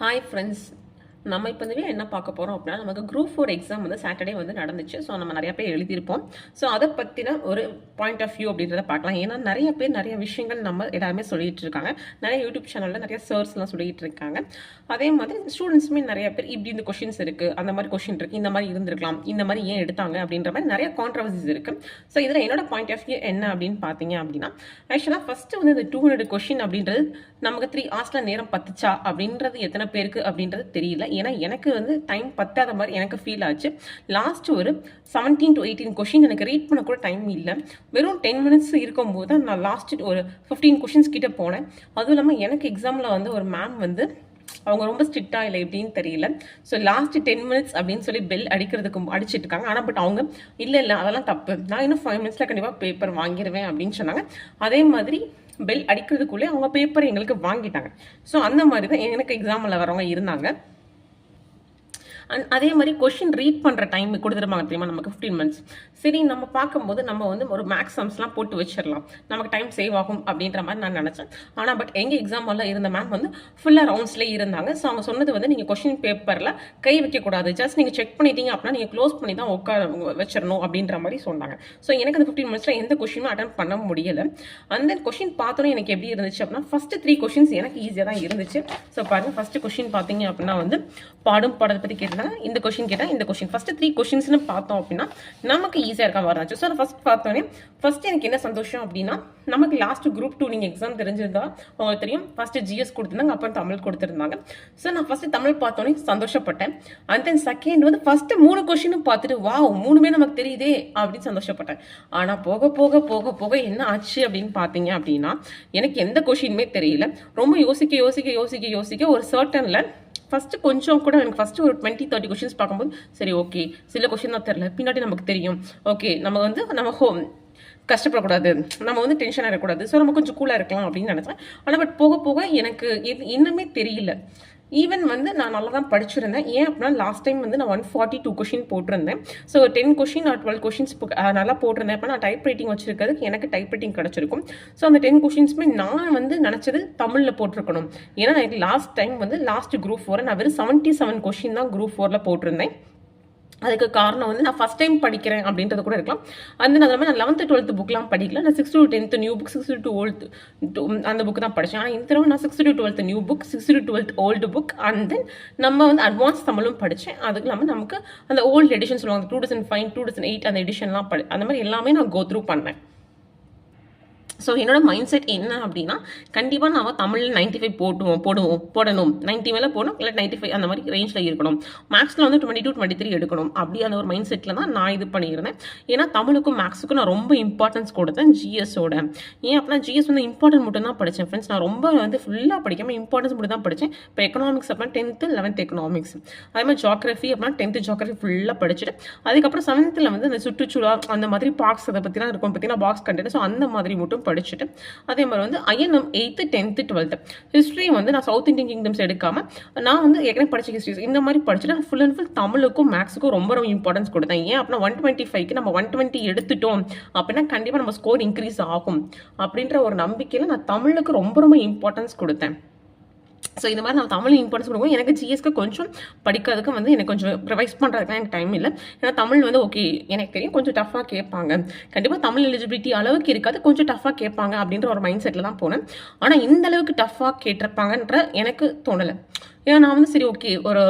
Hi friends. நம்ம இப்போ என்ன பார்க்க போகிறோம் அப்படின்னா, நமக்கு குரூப் 4 எக்ஸாம் சாட்டர்டே நடந்துச்சு. ஸோ நம்ம நிறைய பேர் எழுதியிருப்போம். ஸோ அதை பற்றின ஒரு பாயிண்ட் ஆஃப் வியூ அப்படின்றத பார்க்கலாம். ஏன்னா நிறைய பேர் நிறைய விஷயங்கள் நம்ம எல்லாருமே சொல்லிட்டு இருக்காங்க. நிறைய யூடியூப் சேனலில் நிறைய சர்ஸ்லாம் சொல்லிட்டு இருக்காங்க. அதே மாதிரி ஸ்டூடெண்ட்ஸுமே நிறைய பேர் இப்படி இந்த கொஷின்ஸ் இருக்குது, அந்த மாதிரி கொஷின் இருக்குது, இந்த மாதிரி இருந்திருக்கலாம், இந்த மாதிரி ஏன் எடுத்தாங்க அப்படின்ற மாதிரி நிறைய கான்ட்ரவர்சிஸ் இருக்குது. ஸோ இதில் என்னோட பாயிண்ட் ஆஃப் வியூ என்ன அப்படின்னு பார்த்தீங்க அப்படின்னா, ஆக்சுவலாக ஃபஸ்ட்டு இந்த 200 கொஷின் அப்படின்றது நமக்கு 3 ஹவர்ஸில் நேரம் பத்துச்சா அப்படின்றது எத்தனை பேருக்கு அப்படின்றது தெரியல. ஏன்னா எனக்கு டைம் பத்தாத மாதிரி எனக்கு ஃபீல் ஆச்சு. லாஸ்ட் ஒரு 17 to 18 கொஷின் எனக்கு ரீட் பண்ண கூட டைம் இல்லை. வெறும் 10 மினிட்ஸ் இருக்கும்போது நான் லாஸ்ட் ஒரு 15 கொஷின்ஸ் கிட்ட போனேன். அதுவும் இல்லாமல் எனக்கு எக்ஸாமில் ஒரு மேம் அவங்க ரொம்ப ஸ்ட்ரிக்டா இல்லை எப்படின்னு தெரியல. ஸோ லாஸ்ட் 10 மினிட்ஸ் அப்படின்னு சொல்லி பெல் அடிச்சிட்டு இருக்காங்க. ஆனால் பட் அவங்க இல்லை அதெல்லாம் தப்பு, நான் இன்னும் 5 மினிட்ஸில் கண்டிப்பாக பேப்பர் வாங்கிடுவேன் அப்படின்னு சொன்னாங்க. அதே மாதிரி பெல் அடிக்கிறதுக்குள்ளே அவங்க பேப்பரை எங்களுக்கு வாங்கிட்டாங்க. ஸோ அந்த மாதிரி தான் எனக்கு எக்ஸாமில் வரவங்க இருந்தாங்க. அதே மாதிரி கொஷின் ரீட் பண்ணுற டைம் கொடுத்துருப்பாங்க தெரியுமா, நமக்கு 15 மினிட்ஸ். சரி, நம்ம பார்க்கும்போது நம்ம ஒரு மேக்ஸ் சம்ஸ்லாம் போட்டு வச்சிடலாம், நமக்கு டைம் சேவ் ஆகும் அப்படின்ற மாதிரி நான் நினச்சேன். ஆனால் பட் எங்கள் எக்ஸாமில் இருந்த மேம் ஃபுல்லாக ரவுண்ட்ஸ்லேயே இருந்தாங்க. ஸோ அவங்க சொன்னது நீங்கள் கொஷின் பேப்பரில் கை வைக்கக்கூடாது, ஜஸ்ட் நீங்கள் செக் பண்ணிட்டீங்க அப்படின்னா நீங்கள் க்ளோஸ் பண்ணி தான் உட்கார வச்சிடணும் அப்படின்ற மாதிரி சொன்னாங்க. ஸோ எனக்கு அந்த 15 மினிட்ஸில் எந்த கொஷினும் அட்டன் பண்ண முடியலை. அந்த கொஷின் பார்த்தோன்னே எனக்கு எப்படி இருந்துச்சு அப்படின்னா, ஃபஸ்ட்டு 3 கொஷின்ஸ் எனக்கு ஈஸியாக தான் இருந்துச்சு. ஸோ பாருங்கள், ஃபஸ்ட்டு கொஷின் பார்த்தீங்க அப்படின்னா பாடும் பாடத்தை பற்றி கேட்டு இந்த கொஸ்டின் கேட்டால் இந்த கொஸ்டின் ஃபர்ஸ்ட் 3 கொஸ்டின்ஸ்னு பார்த்தோம் அப்படின்னா நமக்கு ஈஸியாக இருக்க வரச்சு. ஸோ ஃபர்ஸ்ட் பார்த்தோன்னே எனக்கு என்ன சந்தோஷம் அப்படின்னா, நமக்கு லாஸ்ட் குரூப் 2 நீங்கள் எக்ஸாம் தெரிஞ்சிருந்தா உங்களுக்கு தெரியும், ஃபர்ஸ்ட் ஜிஎஸ் கொடுத்துருந்தாங்க, அப்புறம் தமிழ் கொடுத்துருந்தாங்க. ஸோ நான் ஃபர்ஸ்ட் தமிழ் பார்த்தோன்னே சந்தோஷப்பட்டேன். அண்ட் தென் செகண்ட் ஃபர்ஸ்ட் 3 கொஸ்டினும் பார்த்துட்டு வாவ் 3மே நமக்கு தெரியுதே அப்படின்னு சந்தோஷப்பட்டேன். ஆனால் போக போக போக போக என்ன ஆச்சு அப்படின்னு பார்த்தீங்க அப்படின்னா, எனக்கு எந்த கொஸ்டினுமே தெரியல. ரொம்ப யோசிக்க ஒரு சர்டன்ல ஃபஸ்ட்டு கொஞ்சம் கூட எனக்கு ஃபஸ்ட்டு ஒரு 20-30 கொஷின்ஸ் பார்க்கும்போது சரி ஓகே, சில கொஷின் தான் தெரில, பின்னாடி நமக்கு தெரியும், ஓகே நம்ம நம்ம கஷ்டப்படக்கூடாது, நம்ம டென்ஷன் ஆகக்கூடாது, ஸோ நம்ம கொஞ்சம் கூலாக இருக்கலாம் அப்படின்னு நினச்சேன். ஆனால் பட் போக போக எனக்கு இன்னுமே தெரியல. ஈவன் நான் நல்லா தான் படிச்சிருந்தேன். ஏன் அப்படின்னா லாஸ்ட் டைம் நான் 142 கொஷின் போட்டிருந்தேன். ஸோ 10 கொஷின் ஆர் 12 கொஷின்ஸ் நல்லா போட்டிருந்தேன். அப்போ நான் டைப் ரைட்டிங் வச்சிருக்கிறதுக்கு எனக்கு டைப் ரைட்டிங் கிடச்சிருக்கும். ஸோ அந்த 10 கொஷின்ஸுமே நான் நினச்சது தமிழில் போட்டிருக்கணும். ஏன்னா எனக்கு லாஸ்ட் டைம் லாஸ்ட் குரூப் 4 நான் வெறும் 77 கொஷின் தான் குரூப் 4ல் போட்டிருந்தேன். அதுக்கு காரணம் நான் ஃபஸ்ட் டைம் படிக்கிறேன் அப்படின்றது கூட இருக்கலாம். அந்த நான் 11th 12th புக்லாம் படிக்கல. நான் 6th to 10th new book, 6th to 12th அந்த புக் தான் படித்தேன். ஆனால் இந்த தடவை நான் 6th to 12th new book, 6th to 12th old book, and then நம்ம அட்வான்ஸ் தமிழும் படித்தேன். அதுக்கு இல்லாமல் நமக்கு அந்த ஓல்டு எடிஷன் சொல்லுவாங்க, 2005 2008 அந்த எடிஷன்லாம் அந்த மாதிரி எல்லாமே நான் கோ த்ரூ பண்ணேன். ஸோ என்னோட மைண்ட் செட் என்ன அப்படின்னா, கண்டிப்பாக நான் தமிழில் 95 போடணும், 90 மேலே போடணும், இல்லை 95 அந்த மாதிரி ரேஞ்சில் இருக்கணும். மேக்ஸில் 22 23 எடுக்கணும், அப்படி அந்த ஒரு மைண்ட் செட்டில் தான் நான் இது பண்ணியிருந்தேன். ஏன்னா தமிழுக்கும் மேக்ஸுக்கும் நான் ரொம்ப இம்பார்ட்டன்ஸ் கொடுத்தேன் ஜிஎஸோட. ஏன் அப்படின்னா ஜிஎஸ் இம்பார்ட்டன்ட் மட்டும் தான் படித்தேன் ஃப்ரெண்ட்ஸ். நான் ரொம்ப ஃபுல்லாக படிக்காமல் இம்பார்ட்டன்ஸ் மட்டும் தான் படித்தேன். இப்போ எக்கனாமிக்ஸ் அப்படின்னா 10th 11th எக்கனாமிக்ஸ், அதே மாதிரி ஜியோகிரஃபி அப்படின்னா 10th ஜியோகிரஃபி ஃபுல்லாக படிச்சுட்டு, அதுக்கப்புறம் 7th அந்த சுற்றுச்சூழல் அந்த மாதிரி பார்க்ஸ் அதை பற்றிலாம் இருக்கும் பார்த்தீங்கன்னா, பாக்ஸ் கண்டென்ட், ஸோ அந்த மாதிரி மட்டும் படிச்சுட்டு, அதே மாதிரி INM 8th 10th 12th history நான் சவுத் இந்தியன் கிங்டம்ஸ் எடுக்காம நான் ஏற்கனவே படிச்ச ஹிஸ்ட்ரி இந்த மாதிரி படிச்சுட்டு ஃபுல் அண்ட் ஃபுல் தமிழுக்கும் மேக்ஸுக்கும் ரொம்ப ரொம்ப இம்பார்ட்டன்ஸ் கொடுத்தேன். ஏன் அப்படின்னா 125க்கு நம்ம 120 எடுத்துட்டோம் அப்படின்னா கண்டிப்பாக நம்ம ஸ்கோர் இன்க்ரீஸ் ஆகும் அப்படின்ற ஒரு நம்பிக்கையில் நான் தமிழுக்கு ரொம்ப ரொம்ப இம்பார்ட்டன்ஸ் கொடுத்தேன். ஸோ இந்த மாதிரி நான் தமிழ் இம்பார்ட்டன்ஸ் கொடுக்கும். எனக்கு ஜிஎஸ்க்கு கொஞ்சம் படிக்கிறதுக்கு எனக்கு கொஞ்சம் ரிவைஸ் பண்ணுறதுக்குலாம் எனக்கு டைம் இல்லை. ஏன்னா தமிழ் ஓகே எனக்கு தெரியும் கொஞ்சம் டஃப்பாக கேட்பாங்க, கண்டிப்பாக தமிழ் எலிஜிபிலிட்டி அளவுக்கு இருக்காது, கொஞ்சம் டஃப்பாக கேட்பாங்க அப்படின்ற ஒரு மைண்ட் செட்டில் தான் போனேன். ஆனால் இந்த அளவுக்கு டஃப்பாக கேட்டிருப்பாங்கன்ற எனக்கு தோணலை. ஏன்னா நான் சரி ஓகே ஒரு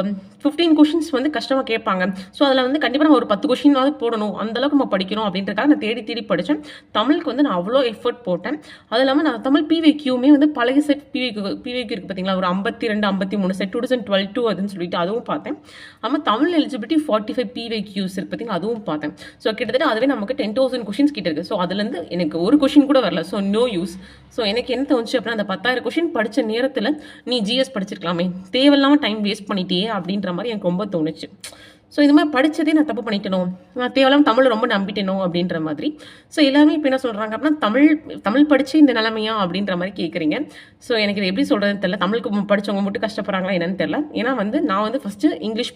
15 கொஷின்ஸ் கஷ்டமாக கேட்பாங்க, ஸோ அதில் கண்டிப்பாக நம்ம ஒரு 10 கொஷினாவது போடணும், அந்தளவுக்கு நம்ம படிக்கணும் அப்படின்றதுக்காக நான் தேடி படித்தேன். தமிழுக்கு நான் அவ்வளோ எஃபர்ட் போட்டேன். அது இல்லாமல் நான் தமிழ் பிவிக்யூமே பழைய செட் பிவிக்கு இருக்குது பார்த்தீங்களா, ஒரு 52 53 செட் 2012 அதுன்னு சொல்லிட்டு அதுவும் பார்த்தேன். ஆமாம் தமிழ் எலிஜிபிலிட்டி 45 பிவிக்யூஸ் இருக்கு பார்த்தீங்களா, அதுவும் பார்த்தேன். ஸோ கிட்டத்தட்ட அதுவே நமக்கு 10,000 கொஷின்ஸ் கிட்ட இருக்குது. ஸோ அதுலேருந்து எனக்கு ஒரு கொஷின் கூட வரல, ஸோ நோ யூஸ். ஸோ எனக்கு என்ன தோணுச்சு அப்படின்னா, அந்த 10,000 கொஷின் படித்த நேரத்தில் நீ ஜிஎஸ் படிச்சிருக்கலாமே, தேவையில்லாமல் டைம் வேஸ்ட் பண்ணிட்டே அப்படின்ற மாதிரி எனக்கு ரொம்ப தோணுச்சு. ஸோ இது மாதிரி படித்ததே நான் தப்பு பண்ணிட்டேனோ, நான் தேவையில்லாமல் தமிழ் ரொம்ப நம்பிட்டேனோ அப்படின்ற மாதிரி. ஸோ எல்லாருமே இப்போ என்ன சொல்கிறாங்க அப்படின்னா, தமிழ் படித்து இந்த நிலைமையா அப்படின்ற மாதிரி கேட்குறீங்க. ஸோ எனக்கு இது எப்படி சொல்கிறதுன்னு தெரியல. தமிழுக்கு படித்தவங்க மட்டும் கஷ்டப்படுறாங்களா என்னன்னு தெரியல. ஏன்னா நான் ஃபஸ்ட்டு இங்கிலீஷ்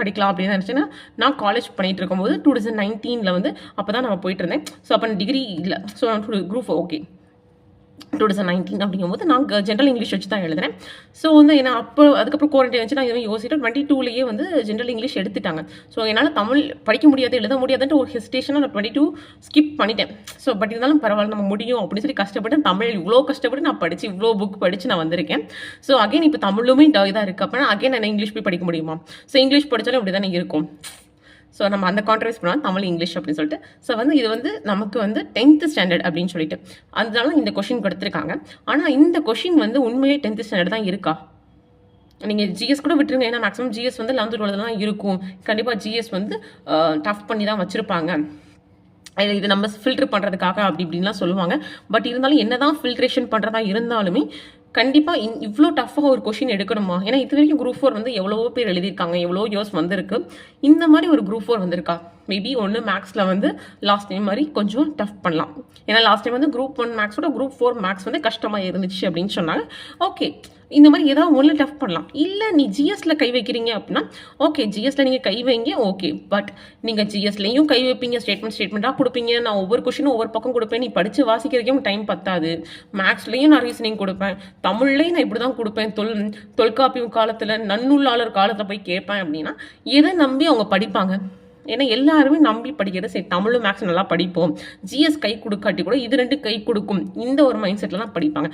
படிக்கலாம் அப்படின்னு நினச்சேன்னா, நான் காலேஜ் பண்ணிட்டு இருக்கும்போது 2019 அப்போ தான் நான் போயிட்டு இருந்தேன். ஸோ அப்போ டிகிரி இல்லை, ஸோ குரூப் ஓகே 2019 அப்படிங்கும்போது நான் ஜென்ரல் இங்கிலீஷ் வச்சு தான் எழுதுறேன். ஸோ வந்து ஏன்னா அப்போ அதுக்கப்புறம் குவாரண்டைன் வச்சு நான் எதுவும் யோசிச்சுட்டு 22லயே வந்து ஜென்ரல் இங்கிலீஷ் எடுத்துட்டாங்க. ஸோ என்னால் தமிழ் படிக்க முடியாது, எழுத முடியாதுன்ட்டு ஒரு ஹெசிடேஷனாக நான் 22 ஸ்கிப் பண்ணிட்டேன். ஸோ பட் இருந்தாலும் பரவாயில்ல, நம்ம முடியும் அப்படின்னு சொல்லி கஷ்டப்பட்டு தமிழ் இவ்வளோ கஷ்டப்பட்டு நான் படித்து இவ்வளோ புக் படித்து நான் வந்திருக்கேன். ஸோ அகைன் இப்போ தமிழுமே இதாக இருக்குது. அப்போ அகைன் நான் இங்கிலீஷ் போய் படிக்க முடியுமா? ஸோ இங்கிலீஷ் படித்தாலும் இப்படி தானே இருக்கும். ஸோ நம்ம அந்த கான்ட்ரவைஸ் பண்ணலாம் தமிழ் இங்கிலீஷ் அப்படின்னு சொல்லிட்டு. ஸோ வந்து இது வந்து நமக்கு வந்து 10th ஸ்டாண்டர்ட் அப்படின்னு சொல்லிட்டு அதனால இந்த கொஷின் கொடுத்துருக்காங்க. ஆனால் இந்த கொஷின் வந்து உண்மையே 10th ஸ்டாண்டர்ட் தான் இருக்கா? நீங்கள் ஜிஎஸ் கூட விட்டுருங்க. ஏன்னா மேக்ஸிமம் ஜிஎஸ் வந்து 11th 12th தான் இருக்கும். கண்டிப்பாக ஜிஎஸ் வந்து டஃப் பண்ணி தான் வச்சுருப்பாங்க. இது நம்ம ஃபில்டர் பண்ணுறதுக்காக அப்படி இப்படின்லாம் சொல்லுவாங்க. பட் இருந்தாலும் என்ன தான் ஃபில்ட்ரேஷன் பண்ணுறதா இருந்தாலுமே கண்டிப்பாக இவ்வளோ டஃப்பாக ஒரு கொஷின் எடுக்கணுமா? ஏன்னா இது வரைக்கும் குரூப் 4 வந்து எவ்வளவோ பேர் எழுதியிருக்காங்க, எவ்வளோ இயர்ஸ் வந்திருக்கு. இந்த மாதிரி ஒரு குரூப் 4 வந்திருக்கா? மேபி ஒன்று மேக்ஸில் வந்து லாஸ்ட் டைம் மாதிரி கொஞ்சம் டஃப் பண்ணலாம். ஏன்னா லாஸ்ட் டைம் வந்து குரூப் 1 மேக்ஸோட குரூப் 4 மேக்ஸ் வந்து கஷ்டமாக இருந்துச்சு அப்படின்னு சொன்னாங்க. ஓகே, இந்த மாதிரி ஏதாவது ஒன்று டஃப் பண்ணலாம். இல்லை நீ ஜிஎஸ்ல கை வைக்கிறீங்க அப்படின்னா ஓகே, ஜிஎஸ்ல நீங்கள் கை வைங்க, ஓகே. பட் நீங்கள் ஜிஎஸ்லையும் கை வைப்பீங்க, ஸ்டேட்மெண்ட்டாக கொடுப்பீங்க. நான் ஒவ்வொரு கொஷினும் ஒவ்வொரு பக்கம் கொடுப்பேன். நீ படித்து வாசிக்கிறதுக்கே டைம் பத்தாது. மேக்ஸ்லையும் நான் ரீசனிங் கொடுப்பேன், தமிழ்லையும் நான் இப்படி தான் கொடுப்பேன். தொல்காப்பியம் காலத்தில் நன்னூலாளர் காலத்தில் போய் கேட்பேன் அப்படின்னா எதை நம்பி அவங்க படிப்பாங்க? ஏன்னா எல்லாருமே நம்பி படிக்கிறது சரி, தமிழும் மேக்ஸ் நல்லா படிப்போம், ஜிஎஸ் கை கொடுக்காட்டி கூட இது 2 கை கொடுக்கும், இந்த ஒரு மைண்ட் செட்டில் தான் படிப்பாங்க.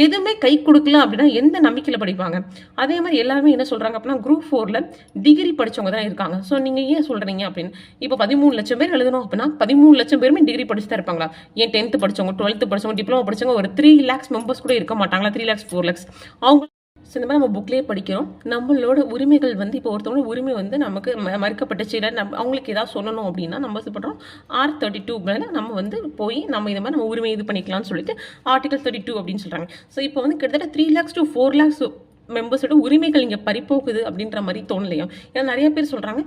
எதுவுமே கை கொடுக்கல அப்படின்னா எந்த நம்பிக்கையில் படிப்பாங்க? அதே மாதிரி எல்லாருமே என்ன சொல்கிறாங்க அப்படின்னா குரூப் 4ல் டிகிரி படித்தவங்க தான் இருக்காங்க. ஸோ நீங்கள் ஏன் சொல்கிறீங்க அப்படின்னு இப்போ 13 லட்சம் பேர் எழுதணும் அப்படின்னா 13 லட்சம் பேருமே டிகிரி படிச்சு தான் இருப்பாங்களா? ஏன் 10th படித்தவங்க, 12th படித்தவங்க, டிப்ளமோ படித்தவங்க ஒரு 3 lakhs மெம்பர்ஸ் கூட இருக்க மாட்டாங்களா? 3 lakhs 4 lakhs அவங்க. ஸோ இந்த மாதிரி நம்ம புக்லேயே படிக்கிறோம். நம்மளோட உரிமைகள் வந்து இப்போ ஒருத்தவங்களோட உரிமை வந்து நமக்கு மறுக்கப்பட்டுச்சு, இல்லை அவங்களுக்கு ஏதாவது சொல்லணும் அப்படின்னா நம்ம இது பண்ணுறோம் R32 மேலே நம்ம வந்து போய் நம்ம இந்த மாதிரி நம்ம உரிமை இது பண்ணிக்கலாம்னு சொல்லிட்டு ஆர்டிகல் 32 அப்படின்னு சொல்கிறாங்க. ஸோ இப்போ வந்து கிட்டத்தட்ட 3 lakhs to 4 lakhs மெம்பர்ஸோட உரிமைகள் இங்கே பறிப்போகுது அப்படின்ற மாதிரி தோணலையா? ஏன்னா நிறைய பேர் சொல்கிறாங்க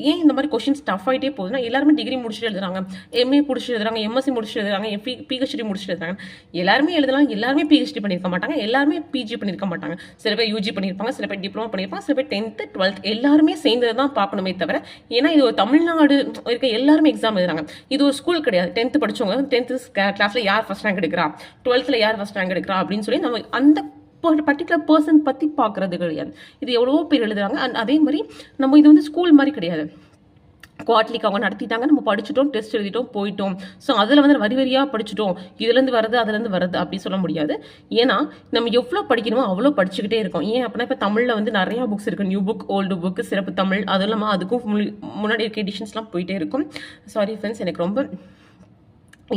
ஏன் இந்த மாதிரி கொஷின்ஸ் டஃப் ஆகிட்டே போகுதுன்னா எல்லாருமே டிகிரி முடிச்சுட்டு எழுதுறாங்க, எம்ஏ முடிச்சுட்டு எழுதுறாங்க, எம்எஸ்சி முடிச்சுட்டு எழுதுறாங்க, பிஹெச்டி முடிச்சுட்டு எழுதுறாங்க. எல்லாருமே எழுதலாம், எல்லாருமே பிஹெச்டி பண்ணியிருக்க மாட்டாங்க, எல்லாருமே பிஜி பண்ணியிருக்க மாட்டாங்க. சில பேர் யூஜி பண்ணியிருப்பாங்க, சில பேர் டிப்ளமோ பண்ணியிருப்பாங்க, சில பேர் 10th 12th எல்லாருமே சேர்ந்தது தான் பார்க்கணுமே தவிர. ஏன்னா இது ஒரு தமிழ்நாடு இருக்க எல்லாருமே எக்ஸாம் எழுதுறாங்க. இது ஒரு ஸ்கூல் கிடையாது. 10th படித்தவங்க 10th கிளாஸில் யார் ஃபஸ்ட் ரேங்க் எடுக்கிறா, 12th யார் ஃபஸ்ட் ரேங்க் எடுக்கிறா அப்படின்னு சொல்லி நம்ம அந்த பர்டிகுலர் பர்சன் பற்றி பார்க்குறது கிடையாது. இது எவ்வளவோ பேர் எழுதுறாங்க. அதே மாதிரி நம்ம இது வந்து ஸ்கூல் மாதிரி கிடையாது. குவார்ட்லிக்கு அவங்க நடத்திட்டாங்க, நம்ம படிச்சுட்டோம், டெஸ்ட் எழுதிட்டோம், போயிட்டோம். ஸோ அதில் வந்து வரி வரியாக படிச்சுட்டோம், இதுலேருந்து வருது அதுலேருந்து வருது அப்படி சொல்ல முடியாது. ஏன்னா நம்ம எவ்வளோ படிக்கணுமோ அவ்வளோ படிச்சுக்கிட்டே இருக்கோம். ஏன் அப்படின்னா இப்போ தமிழில் வந்து நிறையா புக்ஸ் இருக்குது, நியூ புக், ஓல்டு புக்கு, சிறப்பு தமிழ், அது இல்லாமல் அதுக்கும் முன்னாடி இருக்க எடிஷன்ஸ்லாம் போயிட்டே இருக்கும். சாரி ஃப்ரெண்ட்ஸ், எனக்கு ரொம்ப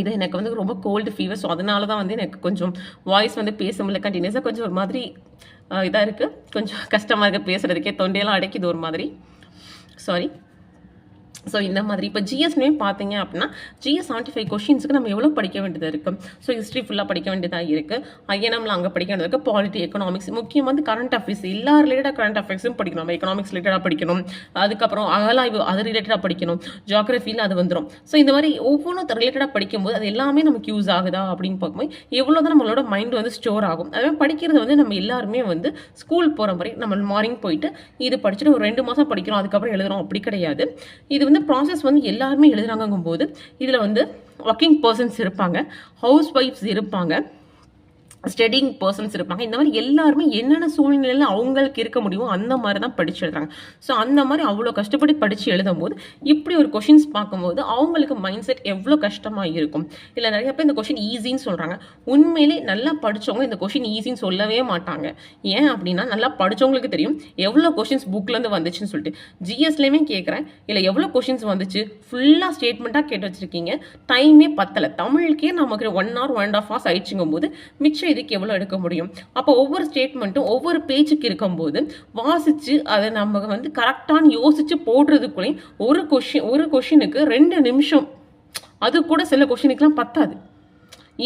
இது எனக்கு வந்து ரொம்ப கோல்டு ஃபீவர். ஸோ அதனால தான் வந்து எனக்கு கொஞ்சம் வாய்ஸ் வந்து பேச முடியல கண்டினியூஸாக. கொஞ்சம் ஒரு மாதிரி இதாக இருக்குது, கொஞ்சம் கஷ்டமாக இருக்குது பேசுகிறதுக்கே, தொண்டையெல்லாம் அடைக்குது ஒரு மாதிரி. சாரி. ஸோ இந்த மாதிரி இப்போ ஜிஎஸ்னே பார்த்தீங்க அப்படின்னா ஜிஎஸ் 75 கொஷின்ஸுக்கு நம்ம எவ்வளோ படிக்க வேண்டியது இருக்குது. ஸோ ஹிஸ்ட்ரி ஃபுல்லாக படிக்க வேண்டியதாக இருக்குது, ஐஎன்எம்ல அங்கே படிக்க வேண்டியது இருக்குது, பாலிட்டி, எக்கனாமிக்ஸ், முக்கியமாக வந்து கரண்ட் அஃபேர்ஸ், எல்லா ரிலேட்டடாக கரண்ட் அஃபேர்ஸும் படிக்கணும். நம்ம எக்கனாமிக்ஸ் ரிலேட்டடாக படிக்கணும், அதுக்கப்புறம் அகலாய்வு அது ரிலேட்டடாக படிக்கணும், ஜியாகிரஃபியில் அது வந்துடும். ஸோ இந்த மாதிரி ஒவ்வொன்றும் ரிலேட்டடாக படிக்கும்போது அது எல்லாமே நமக்கு யூஸ் ஆகுதா அப்படின்னு பார்க்கும்போது எவ்வளோ தான் நம்மளோட மைண்ட் வந்து ஸ்டோர் ஆகும். அதுவே படிக்கிறது வந்து நம்ம எல்லாருமே வந்து ஸ்கூல் போகிற மாதிரி நம்ம மார்னிங் போயிட்டு இது படிச்சுட்டு ஒரு 2 மாதம் படிக்கிறோம், அதுக்கப்புறம் எழுதுறோம் அப்படி கிடையாது. இது வந்து ப்ராசஸ் வந்து எல்லாருமே எழுதுறாங்கும் போது இதில் வந்து ஒர்க்கிங் பர்சன்ஸ் இருப்பாங்க, ஹவுஸ் ஒய்ஃப்ஸ் இருப்பாங்க, ஸ்டடிங் பர்சன்ஸ் இருப்பாங்க. இந்த மாதிரி எல்லாருமே என்னென்ன சூழ்நிலையில் அவங்களுக்கு இருக்க முடியுமோ அந்த மாதிரி தான் படித்து எழுதுறாங்க. ஸோ அந்த மாதிரி அவ்வளோ கஷ்டப்பட்டு படித்து எழுதும் போது இப்படி ஒரு கொஷின்ஸ் பார்க்கும்போது அவங்களுக்கு மைண்ட் செட் எவ்வளோ கஷ்டமாக இருக்கும். இல்லை நிறைய பேர் இந்த கொஷின் ஈஸின்னு சொல்கிறாங்க. உண்மையிலே நல்லா படித்தவங்க இந்த கொஷின் ஈஸின்னு சொல்லவே மாட்டாங்க. ஏன் அப்படின்னா நல்லா படித்தவங்களுக்கு தெரியும் எவ்வளோ கொஷின்ஸ் புக்லேருந்து வந்துச்சுன்னு சொல்லிட்டு. ஜிஎஸ்லேயுமே கேட்குறேன், இல்லை எவ்வளோ கொஷின்ஸ் வந்துச்சு, ஃபுல்லாக ஸ்டேட்மெண்ட்டாக கேட்டு வச்சுருக்கீங்க, டைமே பத்தலை, தமிழுக்கே நமக்கு 1 hour 1.5 hours ஆயிடுச்சுங்கும் போது மிச்சம் இதுக்கு எவ்வளோ எடுக்க முடியும்? அப்போ ஒவ்வொரு ஸ்டேட்மெண்ட்டும் ஒவ்வொரு பேஜுக்கு இருக்கும்போது வாசிச்சு அதை நம்ம வந்து கரெக்டான யோசிச்சு போடுறதுக்குள்ளேயும் ஒரு கொஷினுக்கு 2 நிமிஷம், அது கூட சில கொஷினுக்குலாம் பத்தாது.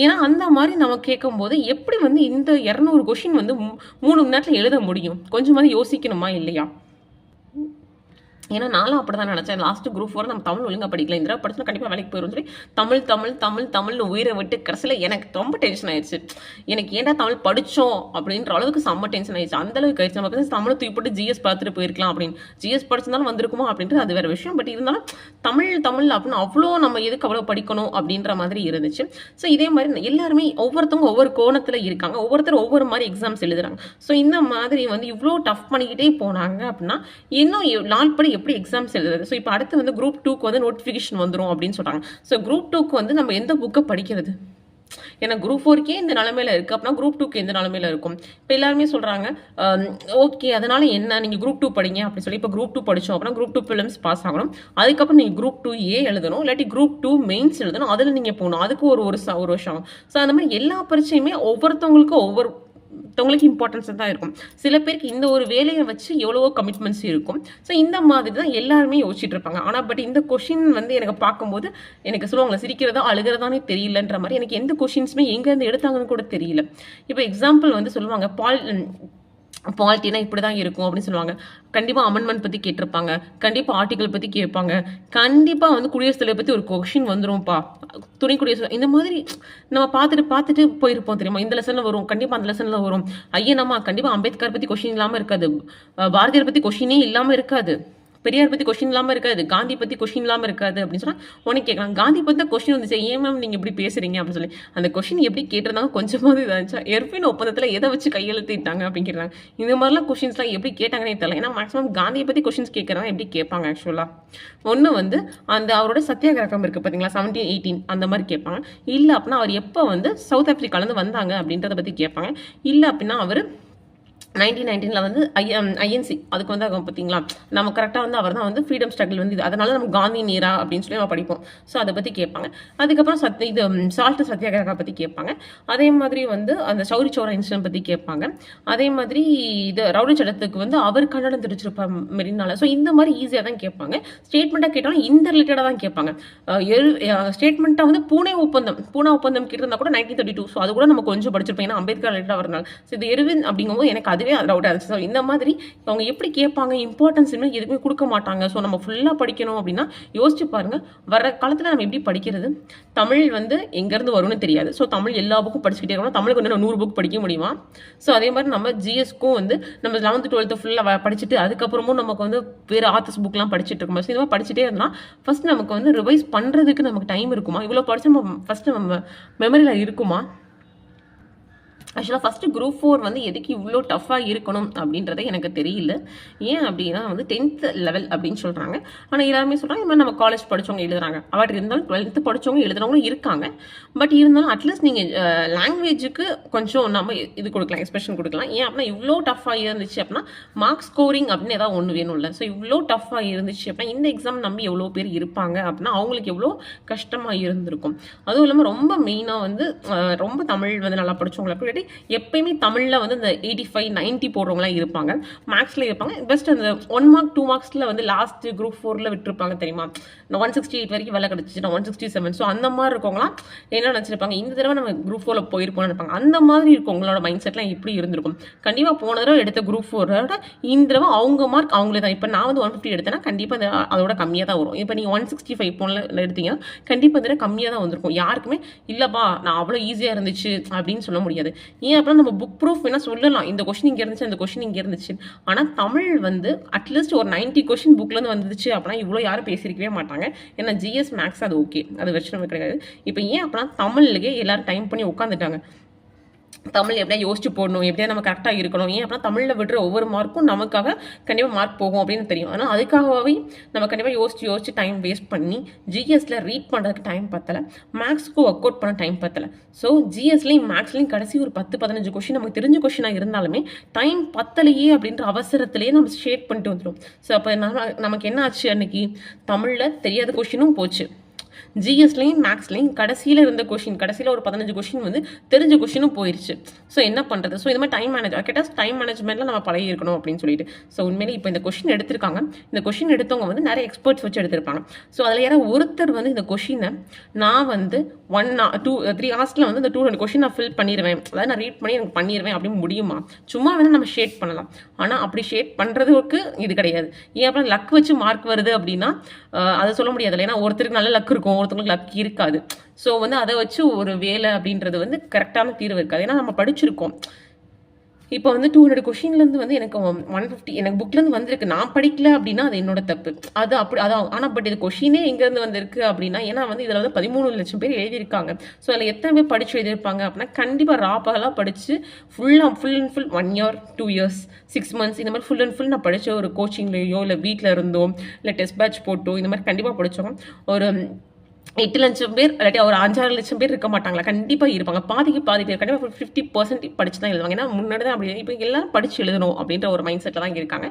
ஏன்னா அந்த மாதிரி நம்ம கேட்கும்போது எப்படி வந்து இந்த 200 கொஷின் வந்து 3 மணி நேரத்தில் எழுத முடியும்? கொஞ்சமாவது யோசிக்கணுமா இல்லையா? ஏன்னா நானும் அப்படி தான் நினச்சேன். லாஸ்ட்டு குரூப் 4 நம்ம தமிழ் ஒழுங்காக படிக்கல. இந்த தடவை படிச்சுனா கண்டிப்பாக வேலைக்கு போயிடும் சொல்லி தமிழ் தமிழ் தமிழ் தமிழ்னு உயிரை விட்டு கடைசியில் எனக்கு ரொம்ப டென்ஷன் ஆயிடுச்சு. எனக்கு ஏன்டா தமிழ் படித்தோம் அப்படின்ற அளவுக்கு செம்ம டென்ஷன் ஆயிடுச்சு. அந்த அளவுக்கு ஆயிடுச்சு. நம்ம பேச தமிழை தூக்கி போட்டு ஜிஎஸ் பார்த்துட்டு போயிருக்கலாம் அப்படின்னு. ஜிஎஸ் படிச்சிருந்தாலும் வந்திருக்குமோ அப்படின்றது அது வேறு விஷயம். பட் இருந்தாலும் தமிழ் தமிழ் அப்படின்னு அவ்வளோ நம்ம எதுக்கு அவ்வளோ படிக்கணும் அப்படின்ற மாதிரி இருந்துச்சு. ஸோ இதே மாதிரி எல்லாருமே ஒவ்வொருத்தவங்க ஒவ்வொரு கோணத்தில் இருக்காங்க. ஒவ்வொருத்தர் ஒவ்வொரு மாதிரி எக்ஸாம்ஸ் எழுதுறாங்க. ஸோ இந்த மாதிரி வந்து இவ்வளோ டஃப் பண்ணிக்கிட்டே போனாங்க அப்படின்னா இன்னும் நாள் படி எப்படி எக்ஸாம்ஸ் எழுதுறது. ஸோ இப்போ அடுத்து வந்து குரூப் 2க்கு வந்து நோட்டிஃபிகேஷன் வந்துடும் அப்படின்னு சொல்கிறாங்க. ஸோ குரூப் 2க்கு வந்து நம்ம எந்த புக்கை படிக்கிறது? ஏன்னா குரூப் 4கே இந்த நிலமையில இருக்குது அப்படின்னா குரூப் 2க்கு எந்த நிலமையில இருக்கும்? இப்போ எல்லாருமே சொல்கிறாங்க ஓகே அதனால என்ன நீங்கள் குரூப் 2 படிங்க அப்படின்னு சொல்லி. இப்போ குரூப் 2 படித்தோம் அப்படின்னா குரூப் 2 ஃபிலிம்ஸ் பாஸ் ஆகணும். அதுக்கப்புறம் நீங்கள் குரூப் 2A எழுதணும், இல்லாட்டி குரூப் 2 மெயின்ஸ் எழுதணும். அதில் நீங்கள் போகணும். அதுக்கு ஒரு வருஷம். ஸோ அந்த மாதிரி எல்லா பரீட்சையுமே ஒவ்வொருத்தவங்களுக்கும் ஒவ்வொருத்தவங்களுக்கு இம்பார்ட்டன்ஸ் தான் இருக்கும். சில பேருக்கு இந்த ஒரு வேலையை வச்சு எவ்வளவோ கமிட்மெண்ட்ஸ் இருக்கும். ஸோ இந்த மாதிரி தான் எல்லாருமே யோசிச்சுட்டு இருப்பாங்க. ஆனால் பட் இந்த கொஷின் வந்து எனக்கு பார்க்கும்போது எனக்கு சொல்லுவாங்களே சிரிக்கிறதா அழுகிறதானே தெரியலன்ற மாதிரி எனக்கு எந்த கொஷின்ஸுமே எங்கேருந்து எடுத்தாங்கன்னு கூட தெரியல. இப்போ எக்ஸாம்பிள் வந்து சொல்லுவாங்க பாலிட்டினா இப்படி தான் இருக்கும் அப்படின்னு சொல்லுவாங்க. கண்டிப்பாக அமெண்ட்மெண்ட் பற்றி கேட்டிருப்பாங்க, கண்டிப்பாக ஆர்டிகல் பற்றி கேட்பாங்க, கண்டிப்பாக வந்து குடியரசுத் தலைவர் பற்றி ஒரு கொஷின் வந்துரும்ப்பா, துணை குடியரசு இந்த மாதிரி நம்ம பார்த்துட்டு போயிருப்போம் தெரியுமா. இந்த லெசனில் வரும், கண்டிப்பாக அந்த லெசனில் வரும். ஐயனம்மா கண்டிப்பாக அம்பேத்கர் பற்றி கொஷின் இல்லாமல் இருக்காது, பாரதியார் பற்றி கொஷினே இல்லாமல் இருக்காது, பெரியார் பற்றி கொஷின் இல்லாமல் இருக்காது, காந்தி பற்றி கொஷின் இல்லாமல் இருக்காது அப்படின்னு சொன்னால் உனக்கு கேட்கலாம். காந்தி பற்றி தான் கொஷின் வந்துச்சு, ஏன் மேம் நீங்கள் இப்படி பேசுறீங்க அப்படின்னு சொல்லி. அந்த கொஷின் எப்படி கேட்டிருந்தாங்க கொஞ்சமாவது இதாக இருந்துச்சா? எர்பின் ஒப்பந்தத்தில் எதை வச்சு கையெழுத்திட்டாங்க அப்படின்னு கேட்குறாங்க. இந்த மாதிரிலாம் கொஷின்ஸ்லாம் எப்படி கேட்டாங்கன்னே தெரியல. ஏன்னா மேக்ஸிமம் காந்தியை பற்றி கொஷின்ஸ் கேட்குறாங்க எப்படி கேட்பாங்க ஆக்சுவலாக. ஒன்று வந்து அந்த அவரோட சத்தியாகிரகம் இருக்குது பார்த்தீங்களா 1718 அந்த மாதிரி கேட்பாங்க. இல்லை அப்படின்னா அவர் எப்போ வந்து சவுத் ஆஃப்ரிக்காலேருந்து வந்தாங்க அப்படின்றத பற்றி கேட்பாங்க. இல்லை அப்படின்னா அவர் 1919 வந்து ஐஎன்சி அதுக்கு வந்து பார்த்தீங்களா நம்ம கரெக்டாக வந்து அவர் தான் வந்து ஃப்ரீடம் ஸ்ட்ரகிள் வந்து இது, அதனால நம்ம காந்தி நீரா அப்படின்னு சொல்லி நம்ம படிப்போம். ஸோ அதை பற்றி கேட்பாங்க. அதுக்கப்புறம் இது சால்ட் சத்தியாகிரகா பற்றி கேட்பாங்க. அதே மாதிரி வந்து அந்த சௌரி சோரா இன்சிடென்ட் பற்றி கேட்பாங்க. அதே மாதிரி இது ரவுடி சட்டத்துக்கு வந்து அவர் கன்னடம் தெரிஞ்சிருப்பா மெரினால. ஸோ இந்த மாதிரி ஈஸியாக தான் கேட்பாங்க. ஸ்டேட்மெண்ட்டாக கேட்டாலும் இந்த ரிலேட்டடாக தான் கேட்பாங்க. ஸ்டேட்மெண்ட்டாக வந்து பூனா ஒப்பந்தம் கேட்டிருந்தா கூட 1932. ஸோ அது கூட நம்ம கொஞ்சம் படிச்சிருப்போம், ஏன்னா அம்பேத்கர் ரிலேட்டடாக வரனால. ஸோ இது எருவின் அப்படிங்கும்போது எனக்கு அதுவே டவுட்டாக இருந்துச்சு. ஸோ இந்த மாதிரி அவங்க எப்படி கேட்பாங்க, இம்பார்ட்டன்ஸ் எதுவுமே கொடுக்க மாட்டாங்க. ஸோ நம்ம ஃபுல்லாக படிக்கணும் அப்படின்னா யோசிச்சு பாருங்க, வர காலத்தில் நம்ம எப்படி படிக்கிறது? தமிழ் வந்து எங்கேருந்து வரும்னு தெரியாது. ஸோ தமிழ் எல்லா புக்கும் படிச்சுக்கிட்டே இருக்கணும். தமிழுக்கு வந்து 100 புக் படிக்க முடியுமா? ஸோ அதே மாதிரி நம்ம ஜிஎஸ்க்கும் வந்து நம்ம 11th 12th ஃபுல்லாக படிச்சுட்டு அதுக்கப்புறமும் நமக்கு வந்து வேறு ஆத்தர்ஸ் புக்லாம் படிச்சுட்டு இருக்கோம். ஸோ இந்த மாதிரி படிச்சுட்டே இருந்தால் ஃபர்ஸ்ட் நமக்கு வந்து ரிவைஸ் பண்ணுறதுக்கு நமக்கு டைம் இருக்குமா? இவ்வளோ படிச்சு நம்ம ஃபஸ்ட்டு நம்ம மெமரியில் இருக்குமா? ஆக்சுவலாக ஃபஸ்ட்டு குரூப் 4 வந்து எதுக்கு இவ்வளோ டஃப்பாக இருக்கணும் அப்படின்றத எனக்கு தெரியல. ஏன் அப்படின்னா வந்து 10th லெவல் அப்படின்னு சொல்கிறாங்க. ஆனால் எல்லாருமே சொல்கிறாங்க இந்த மாதிரி நம்ம காலேஜ் படித்தவங்க எழுதுறாங்க. அவர் இருந்தாலும் 12th படித்தவங்க எழுதுறவங்களும் இருக்காங்க. பட் இருந்தாலும் அட்லீஸ்ட் நீங்கள் லாங்குவேஜுக்கு கொஞ்சம் நம்ம இது கொடுக்கலாம், எக்ஸ்பிரஷன் கொடுக்கலாம். ஏன் அப்படின்னா இவ்வளோ டஃப்பாக இருந்துச்சு அப்படின்னா மார்க் ஸ்கோரிங் அப்படின்னு ஏதாவது ஒன்று வேணும்ல. ஸோ இவ்வளோ டஃப்பாக இருந்துச்சு அப்படின்னா இந்த எக்ஸாம் நம்பி எவ்வளோ பேர் இருப்பாங்க அப்படின்னா அவங்களுக்கு எவ்வளோ கஷ்டமாக இருந்திருக்கும். அதுவும் இல்லாமல் ரொம்ப மெயினாக வந்து ரொம்ப தமிழ் வந்து நல்லா படித்தவங்களை இல்லாட்டி எப்பயுமே தமிழில் வந்து இந்த 85 90 போடுறவங்களாம் இருப்பாங்க, மேக்ஸில் இருப்பாங்க. பெஸ்ட் அந்த 1 மார்க் 2 மார்க்ஸில் வந்து லாஸ்ட் குரூப் 4ல் விட்டுருப்பாங்க தெரியுமா. 168 வரைக்கும் வேலை கிடச்சிச்சு, 167. ஸோ அந்த மாதிரி இருக்கவங்களாம் என்ன நினச்சிருப்பாங்க, இந்த தடவை நம்ம குரூப் 4ல் போயிருப்போம்னு நினைப்பாங்க. அந்த மாதிரி இருக்கவங்களோட மைண்ட் செட்லாம் எப்படி இருந்திருக்கும்? கண்டிப்பாக போன தடவை எடுத்த குரூப் 4 இந்த தடவை அவங்க மார்க் அவங்களே தான். இப்போ நான் வந்து 150 எடுத்தேன்னா கண்டிப்பாக அதோட கம்மியாக தான் வரும். இப்போ நீங்கள் 165 போனில் எடுத்தீங்கன்னா கண்டிப்பாக இந்த கம்மியாக தான் வந்திருக்கும். யாருக்குமே இல்லைப்பா நான் அவ்வளோ ஈஸியாக இருந்துச்சு அப்படின்னு சொல்ல முடியாது. ஏன் அப்படின்னா நம்ம புக் ப்ரூஃப் வேணால் சொல்லலாம், இந்த கொஷின் இங்கே இருந்துச்சு அந்த கொஷின் இங்கே இருந்துச்சு. ஆனால் தமிழ் வந்து அட்லீஸ்ட் ஒரு 90 கொஷின் புக்லேருந்து வந்துச்சு அப்படின்னா இவ்வளோ யாரும் பேசியிருக்கவே மாட்டாங்க. ஏன்னா ஜிஎஸ் மேக்ஸ் அது ஓகே, அது வச்சு நமக்கு கிடையாது. இப்போ ஏன் அப்படின்னா தமிழ்லேயே எல்லாரும் டைம் பண்ணி உட்காந்துட்டாங்க. தமிழ் எப்படியா யோசிச்சு போடணும், எப்படியா நம்ம கரெக்டாக இருக்கணும். ஏன் அப்படின்னா தமிழில் விடுற ஒவ்வொரு மார்க்கும் நமக்காக கண்டிப்பாக மார்க் போகும் அப்படின்னு தெரியும். ஆனால் அதுக்காகவே நம்ம கண்டிப்பாக யோசிச்சு டைம் வேஸ்ட் பண்ணி ஜிஎஸ்ல ரீட் பண்ணுறதுக்கு டைம் பத்தலை, மேக்ஸ்க்கு ஒர்க் அவுட் பண்ண டைம் பத்தலை. ஸோ ஜிஎஸ்லையும் மேக்ஸ்லையும் கடைசி ஒரு 10-15 கொஷின் நமக்கு தெரிஞ்ச கொஷினாக இருந்தாலுமே டைம் பத்தலையே அப்படின்ற அவசரத்திலேயே நம்ம ஷேட் பண்ணிட்டு வந்துடும். ஸோ அப்போ நமக்கு என்ன ஆச்சு, அன்னைக்கு தமிழில் தெரியாத கொஷினும் போச்சு, ஜிஎஸ்லையும் மேக்ஸ்லையும் கடைசியில் இருந்த கொஷின், கடைசியில் ஒரு 15 கொஷின் வந்து தெரிஞ்ச கொஷினும் போயிடுச்சு. ஸோ என்ன பண்ணுறது? ஸோ இந்த மாதிரி கேட்டால் டைம் மேனேஜ்மெண்ட்டில் நம்ம பழகி இருக்கணும் அப்படின்னு சொல்லிட்டு. ஸோ உண்மையிலே இப்போ இந்த கொஷின் எடுத்திருக்காங்க, இந்த கொஷின் எடுத்தவங்க வந்து நிறைய எக்ஸ்பர்ட்ஸ் வச்சு எடுத்திருப்பாங்க. ஸோ அதில் யாராவது ஒருத்தர் வந்து இந்த கொஷினை நான் வந்து 3 ஹார்ஸில் வந்து இந்த 200 கொஷின் நான் ஃபில் பண்ணிடுவேன், அதாவது நான் ரீட் பண்ணி எனக்கு பண்ணிடுவேன் அப்படின்னு முடியுமா? சும்மா வேணால் நம்ம ஷேட் பண்ணலாம், ஆனால் அப்படி ஷேட் பண்ணுறதுக்கு இது கிடையாது. ஏன் அப்புறம் லக் வச்சு மார்க் வருது அப்படின்னா அதை சொல்ல முடியாது. ஏன்னா ஒருத்தருக்கு நல்ல லக் இருக்கும், ஒருத்தருக்கு லக் இருக்காது. ஸோ வந்து அதை வச்சு ஒரு வேலை அப்படின்றது வந்து கரெக்டான தீர்வு இருக்காது. ஏன்னா நம்ம படிச்சிருக்கோம். இப்போ வந்து 200 கொஷின்லேருந்து வந்து எனக்கு 150 எனக்கு புக்லேருந்து வந்திருக்கு, நான் படிக்கல அப்படின்னா அது என்னோட தப்பு. அது அப்படி அதான். ஆனால் பட் இது கொஷினே எங்கேருந்து வந்திருக்கு அப்படின்னா, ஏன்னா வந்து இதில் வந்து 13 லட்சம் பேர் எழுதியிருக்காங்க. ஸோ அதில் எத்தனை பேர் படித்து எழுதியிருப்பாங்க அப்படின்னா, கண்டிப்பாக ராப்பகலாக படித்து full and full 1 year 2 years 6 months இந்த மாதிரி ஃபுல் அண்ட் ஃபுல் நான் படித்த ஒரு கோச்சிங்லேயோ இல்லை வீட்டில் இருந்தோ இல்லை டெஸ்ட் பேட்ச் போட்டோ இந்த மாதிரி கண்டிப்பாக படித்தோம். ஒரு 8 லட்சம் பேர் இல்லாட்டி ஒரு 5-6 லட்சம் பேர் இருக்க மாட்டாங்களா? கண்டிப்பாக இருப்பாங்க. பாதிக்கு பாதி பேர் கண்டிப்பாக 50% படிச்சு தான் எழுதுவாங்க. ஏன்னா முன்னாடி தான் அப்படி இப்போ எல்லாரும் படிச்சு எழுதணும் அப்படின்ற ஒரு மைண்ட் செட்டில் தான் இருக்காங்க.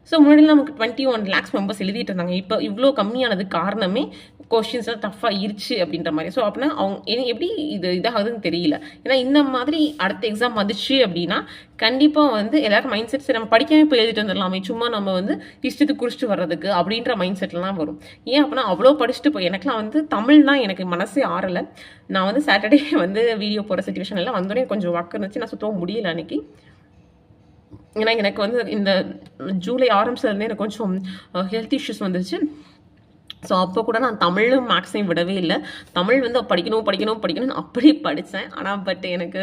ஸோ முன்னாடி நமக்கு 21 lakhs மெம்பர்ஸ் எழுதிட்டு இருந்தாங்க. இப்போ இவ்வளோ கம்மியானது காரணமே கொஸ்டின்ஸ்லாம் டஃப்பாக இருச்சு அப்படின்ற மாதிரி. ஸோ அப்படின்னா அவங்க எப்படி இதாகுதுன்னு தெரியல. ஏன்னா இந்த மாதிரி அடுத்த எக்ஸாம் வந்துச்சு அப்படின்னா கண்டிப்பாக வந்து எல்லாரும் மைண்ட் செட் சரி நம்ம படிக்காமல் இப்போ எழுதிட்டு வந்துடலாமே, சும்மா நம்ம வந்து இஷ்டத்துக்கு குறிச்சிட்டு வர்றதுக்கு அப்படின்ற மைண்ட் செட்லாம் வரும். ஏன் அப்படின்னா அவ்வளோ படிச்சுட்டு போய் எனக்குலாம் வந்து தமிழ் தான் எனக்கு மனசே ஆறலை. நான் வந்து சாட்டர்டே வந்து வீடியோ போகிற சுச்சுவேஷன் எல்லாம் வந்தோடனே கொஞ்சம் ஒர்க் இருந்துச்சு, நான் சுத்தவும் முடியல அன்னைக்கு. ஏன்னா எனக்கு வந்து இந்த ஜூலை ஆரம்பிச்சதுலேருந்து எனக்கு கொஞ்சம் ஹெல்த் இஷ்யூஸ் வந்துச்சு. ஸோ அப்போ கூட நான் தமிழும் மேக்ஸையும் விடவே இல்லை. தமிழ் வந்து படிக்கணும்னு அப்படி படித்தேன். ஆனால் பட் எனக்கு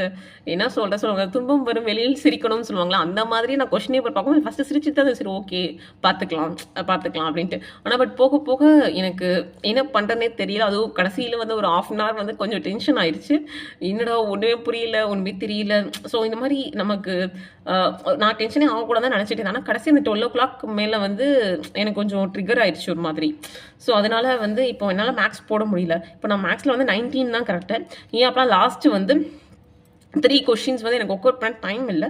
என்ன சொல்லுவாங்க, துன்பம் வரும் வெளியில் சிரிக்கணும்னு சொல்லுவாங்களா, அந்த மாதிரி நான் கொஸ்டின் பேப்பர் பார்க்கும்போது ஃபஸ்ட்டு சிரிச்சு தான் சரி ஓகே பார்த்துக்கலாம் அப்படின்ட்டு. ஆனால் பட் போக போக எனக்கு என்ன பண்ணுறதுனே தெரியல. அதுவும் கடைசியில் வந்து ஒரு 1/2 hour வந்து கொஞ்சம் டென்ஷன் ஆயிடுச்சு. என்னடா ஒன்றுமே புரியல, ஒன்றுமே தெரியல. ஸோ இந்த மாதிரி நமக்கு நான் டென்ஷனே ஆகக்கூடாதுன்னு நினச்சிட்டு இருந்தேன். ஆனால் கடைசி இந்த 12 o'clock மேலே வந்து எனக்கு கொஞ்சம் ட்ரிகர் ஆயிடுச்சு ஒரு மாதிரி. ஸோ அதனால் வந்து இப்போ என்னால் மேக்ஸ் போட முடியல. இப்போ நான் மேக்ஸில் வந்து 19 தான் கரெக்டாக. ஏன் அப்போலாம் லாஸ்ட்டு வந்து 3 கொஷின்ஸ் வந்து எனக்கு ஒர்க் அவுட் பண்ண டைம் இல்லை.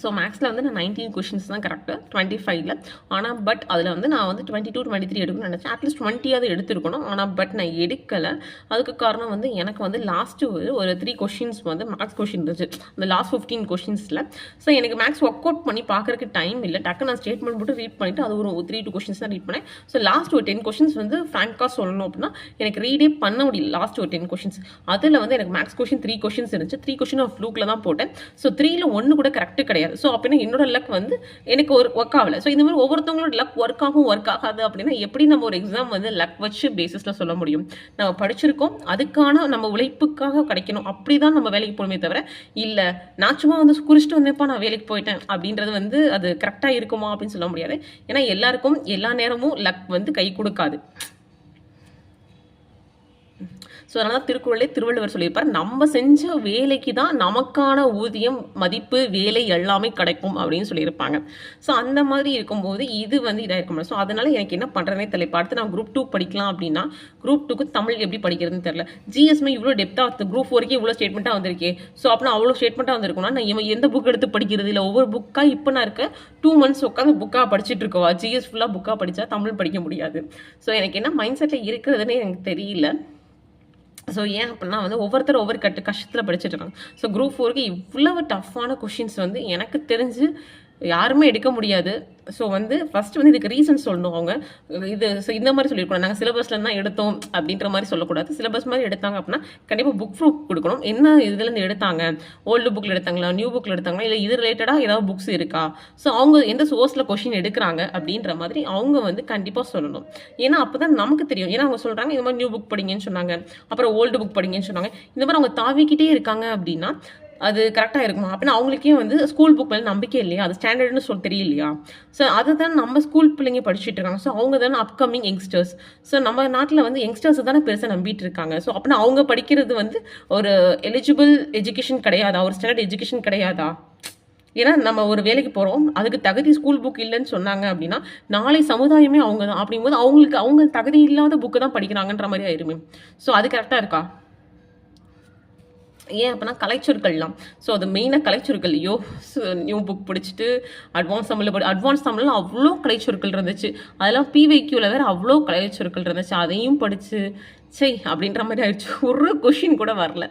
ஸோ மேக்ஸில் வந்து நான் 19 கொஷின்ஸ் தான் கரெக்டாக 25ல். ஆனால் பட் அதில் வந்து நான் வந்து 22 23 எடுக்கணும்னு நினச்சேன். அட்லீஸ்ட் 20 எடுத்துருக்கணும். ஆனால் பட் நான் எடுக்கலை. அதுக்கு காரணம் வந்து எனக்கு வந்து லாஸ்ட்டு ஒரு 3 கொஷின்ஸ் வந்து மேக்ஸ் கொஷின் இருந்துச்சு, அந்த லாஸ்ட் 15 கொஷின்ஸில். ஸோ எனக்கு மேக்ஸ் ஒர்க் அவுட் பண்ணி பார்க்குறதுக்கு டைம் இல்லை. டக்கு நான் ஸ்டேட்மெண்ட் போட்டு ரீட் பண்ணிவிட்டு அது ஒரு 3-2 கொஷின்ஸ் தான் ரீட் பண்ணேன். ஸோ லாஸ்ட் ஒரு 10 கொஷின்ஸ் வந்து ஃப்ராங்காக சொல்லணும் அப்படின்னா எனக்கு ரீடே பண்ண முடியல. லாஸ்ட் ஒரு 10 கொஷின்ஸ் அதில் வந்து எனக்கு மேக்ஸ் கொஷின் 3 கொஷின்ஸ் இருந்துச்சு. 3 கொஷின் நான் ஃப்ளூக்கில் தான் போட்டேன். ஸோ 3ல் 1 கூட கரெக்டு கிடையாது. ஸோ அப்படின்னா என்னோட லக் வந்து எனக்கு ஒரு ஒர்க் ஆகலை. ஸோ இந்த மாதிரி ஒவ்வொருத்தவங்களோட லக் ஒர்க் ஆகாது அப்படின்னா எப்படி நம்ம ஒரு எக்ஸாம் வந்து லக் வச்சு பேசிஸில் சொல்ல முடியும்? நம்ம படிச்சிருக்கோம், அதுக்கான நம்ம உழைப்புக்காக கிடைக்கணும், அப்படி தான் நம்ம வேலைக்கு போகணுமே தவிர இல்லை நான் சும்மா வந்து குறிச்சிட்டு வந்தேப்பா நான் வேலைக்கு போயிட்டேன் அப்படின்றது வந்து அது கரெக்டாக இருக்குமா அப்படின்னு சொல்ல முடியாது. ஏன்னா எல்லாருக்கும் எல்லா நேரமும் லக் வந்து கை கொடுக்காது. ஸோ அதனால தான் திருவள்ளுவர் சொல்லியிருப்பார், நம்ம செஞ்ச வேலைக்கு தான் நமக்கான ஊதியம், மதிப்பு, வேலை எல்லாமே கிடைக்கும் அப்படின்னு சொல்லியிருப்பாங்க. ஸோ அந்த மாதிரி இருக்கும்போது இது வந்து இதாக இருக்க முடியும். ஸோ அதனால எனக்கு என்ன பண்ணுறதுனே தெரியல. இப்போ அடுத்து நான் குரூப் 2 படிக்கலாம் அப்படின்னா குரூப் 2க்கு தமிழ் எப்படி படிக்கிறதுன்னு தெரியல. ஜிஎஸ்மே இவ்வளோ டெப்த்தாக குரூப் 4க்கே இவ்வளோ ஸ்டேட்மெண்ட்டாக வந்திருக்கே. ஸோ அப்படின்னா அவ்வளோ ஸ்டேட்மெண்ட்டாக வந்திருக்கும்னா நான் எந்த புக் எடுத்து படிக்கிறது? இல்லை ஒவ்வொரு புக்காக இப்போ நான் இருக்க 2 months உட்காந்து புக்காக படிச்சுட்டு இருக்கோம். ஜிஎஸ் ஃபுல்லாக புக்காக படித்தா தமிழ் படிக்க முடியாது. ஸோ எனக்கு என்ன மைண்ட் செட்டில் இருக்கிறதுனே எனக்கு தெரியல. ஸோ ஏன் அப்படின்னா வந்து ஒவ்வொருத்தரும் ஒவ்வொரு கஷ்டத்தில் படிச்சுட்டு இருக்காங்க. ஸோ குரூப் 4க்கு இவ்வளவு டஃப்பான கொஷின்ஸ் வந்து எனக்கு தெரிஞ்சு யாருமே எடுக்க முடியாது. ஸோ வந்து ஃபஸ்ட்டு வந்து இதுக்கு ரீசன் சொல்லணும். அவங்க இந்த மாதிரி சொல்லியிருக்கணும், நாங்கள் சிலபஸில் தான் எடுத்தோம் அப்படின்ற மாதிரி சொல்லக்கூடாது. சிலபஸ் மாதிரி எடுத்தாங்க அப்படின்னா கண்டிப்பாக புக் ப்ரூஃப் கொடுக்கணும். என்ன இதுலேருந்து எடுத்தாங்க, ஓல்டு புக்கில் எடுத்தாங்களா, நியூ புக்கில் எடுத்தாங்களா, இல்லை இது ரிலேட்டடாக ஏதாவது புக்ஸ் இருக்கா, ஸோ அவங்க எந்த சோர்ஸில் கொஷின் எடுக்கிறாங்க அப்படின்ற மாதிரி அவங்க வந்து கண்டிப்பாக சொல்லணும். ஏன்னா அப்போ தான் நமக்கு தெரியும். ஏன்னா அவங்க சொல்கிறாங்க இந்த மாதிரி நியூ புக் படிங்கன்னு சொன்னாங்க, அப்புறம் ஓல்டு புக் படிங்கன்னு சொன்னாங்க. இந்த மாதிரி அவங்க தாவிக்கிட்டே இருக்காங்க அப்படின்னா அது கரெக்டாக இருக்குமா? அப்படின்னா அவங்களுக்கே வந்து ஸ்கூல் புக் மேலே நம்பிக்கை இல்லையா, அது ஸ்டாண்டர்ட்னு தெரியலையா? ஸோ அதை தான் நம்ம ஸ்கூல் பிள்ளைங்க படிச்சுட்டு இருக்காங்க. ஸோ அவங்க தானே அப்கமிங் யங்ஸ்டர்ஸ். ஸோ நம்ம நாட்டில் வந்து யங்ஸ்டர்ஸ் தானே பெருசாக நம்பிட்டு இருக்காங்க. ஸோ அப்படின்னா அவங்க படிக்கிறது வந்து ஒரு எலிஜிபிள் எஜுகேஷன் கிடையாதா, ஒரு ஸ்டாண்டர்ட் எஜுகேஷன் கிடையாதா? ஏன்னா நம்ம ஒரு வேலைக்கு போகிறோம், அதுக்கு தகுதி ஸ்கூல் புக் இல்லைன்னு சொன்னாங்க அப்படின்னா நாளை சமுதாயமே அவங்க தான். அப்படிங்கும்போது அவங்க தகுதி இல்லாத புக்கு தான் படிக்கிறாங்கன்ற மாதிரி ஆயிருமே. ஸோ அது கரெக்டாக இருக்கா? ஏன் அப்படின்னா கலைச்சொற்கள்லாம். ஸோ அது மெயினாக கலைச்சொற்கள். ஐயோ! நியூ புக் படிச்சுட்டு அட்வான்ஸ் தமிழ்ல அவ்வளோ கலைச்சொற்கள் இருந்துச்சு. அதெல்லாம் பிவைக்யூவில் வேறு அவ்வளோ கலைச்சொற்கள் இருந்துச்சு. அதையும் படித்து சை அப்படின்ற மாதிரி ஆயிடுச்சு. ஒரு கொஷின் கூட வரல.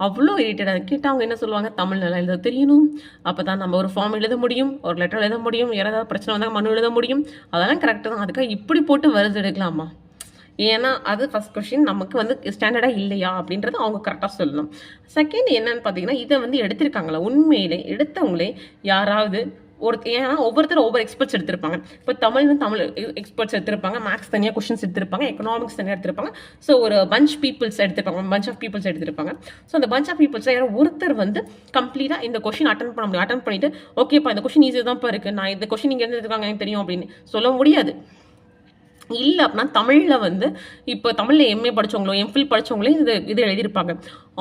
அவ்வளோ இரிட்டேட்டாக கேட்டால் அவங்க என்ன சொல்லுவாங்க, தமிழ் நல்லா எழுத தெரியணும், அப்போ தான் நம்ம ஒரு ஃபார்ம் எழுத முடியும், ஒரு லெட்டர் எழுத முடியும், யாராவது பிரச்சனை வந்தால் மனு எழுத முடியும். அதெல்லாம் கரெக்டாக தான். அதுக்காக இப்படி போட்டு வருது எடுக்கலாமா? ஏன்னா அது ஃபஸ்ட் கொஷின் நமக்கு வந்து ஸ்டாண்டர்டாக இல்லையா அப்படின்றத அவங்க கரெக்டாக சொல்லணும். செகண்ட் என்னன்னு பார்த்தீங்கன்னா, இதை வந்து எடுத்திருக்காங்களா உண்மையிலே எடுத்தவங்களே யாராவது ஏன்னா ஒவ்வொருத்தரும் ஒவ்வொரு எக்ஸ்பர்ட்ஸ் எடுத்திருப்பாங்க. இப்போ தமிழ் எக்ஸ்பர்ட்ஸ் எடுத்திருப்பாங்க, மேக்ஸ் தனியாக கொஷின்ஸ் எடுத்திருப்பாங்க, எக்கனாமிக்ஸ் தனியாக எடுத்திருப்பாங்க. ஸோ ஒரு பஞ்ச் ஆஃப் பீப்புள்ஸ் எடுத்திருப்பாங்க. ஸோ அந்த பஞ்ச் ஆஃப் பீப்புள்ஸ் யாரோ ஒருத்தர் வந்து கம்ப்ளீட்டாக இந்த கொஷின் அட்டன் பண்ண முடியும். அட்டன் பண்ணிட்டு ஓகேப்பா இந்த கொஷின் ஈஸியாக தான்ப்பா இருக்குது, நான் இந்த கொஷின் இங்கே எடுத்துருக்காங்க எனக்கு தெரியும் அப்படின்னு சொல்ல முடியாது. இல்லை அப்படின்னா தமிழில் வந்து இப்போ தமிழில் எம்ஏ படித்தவங்களோ எம்ஃபில் படித்தவங்களே இது எழுதியிருப்பாங்க.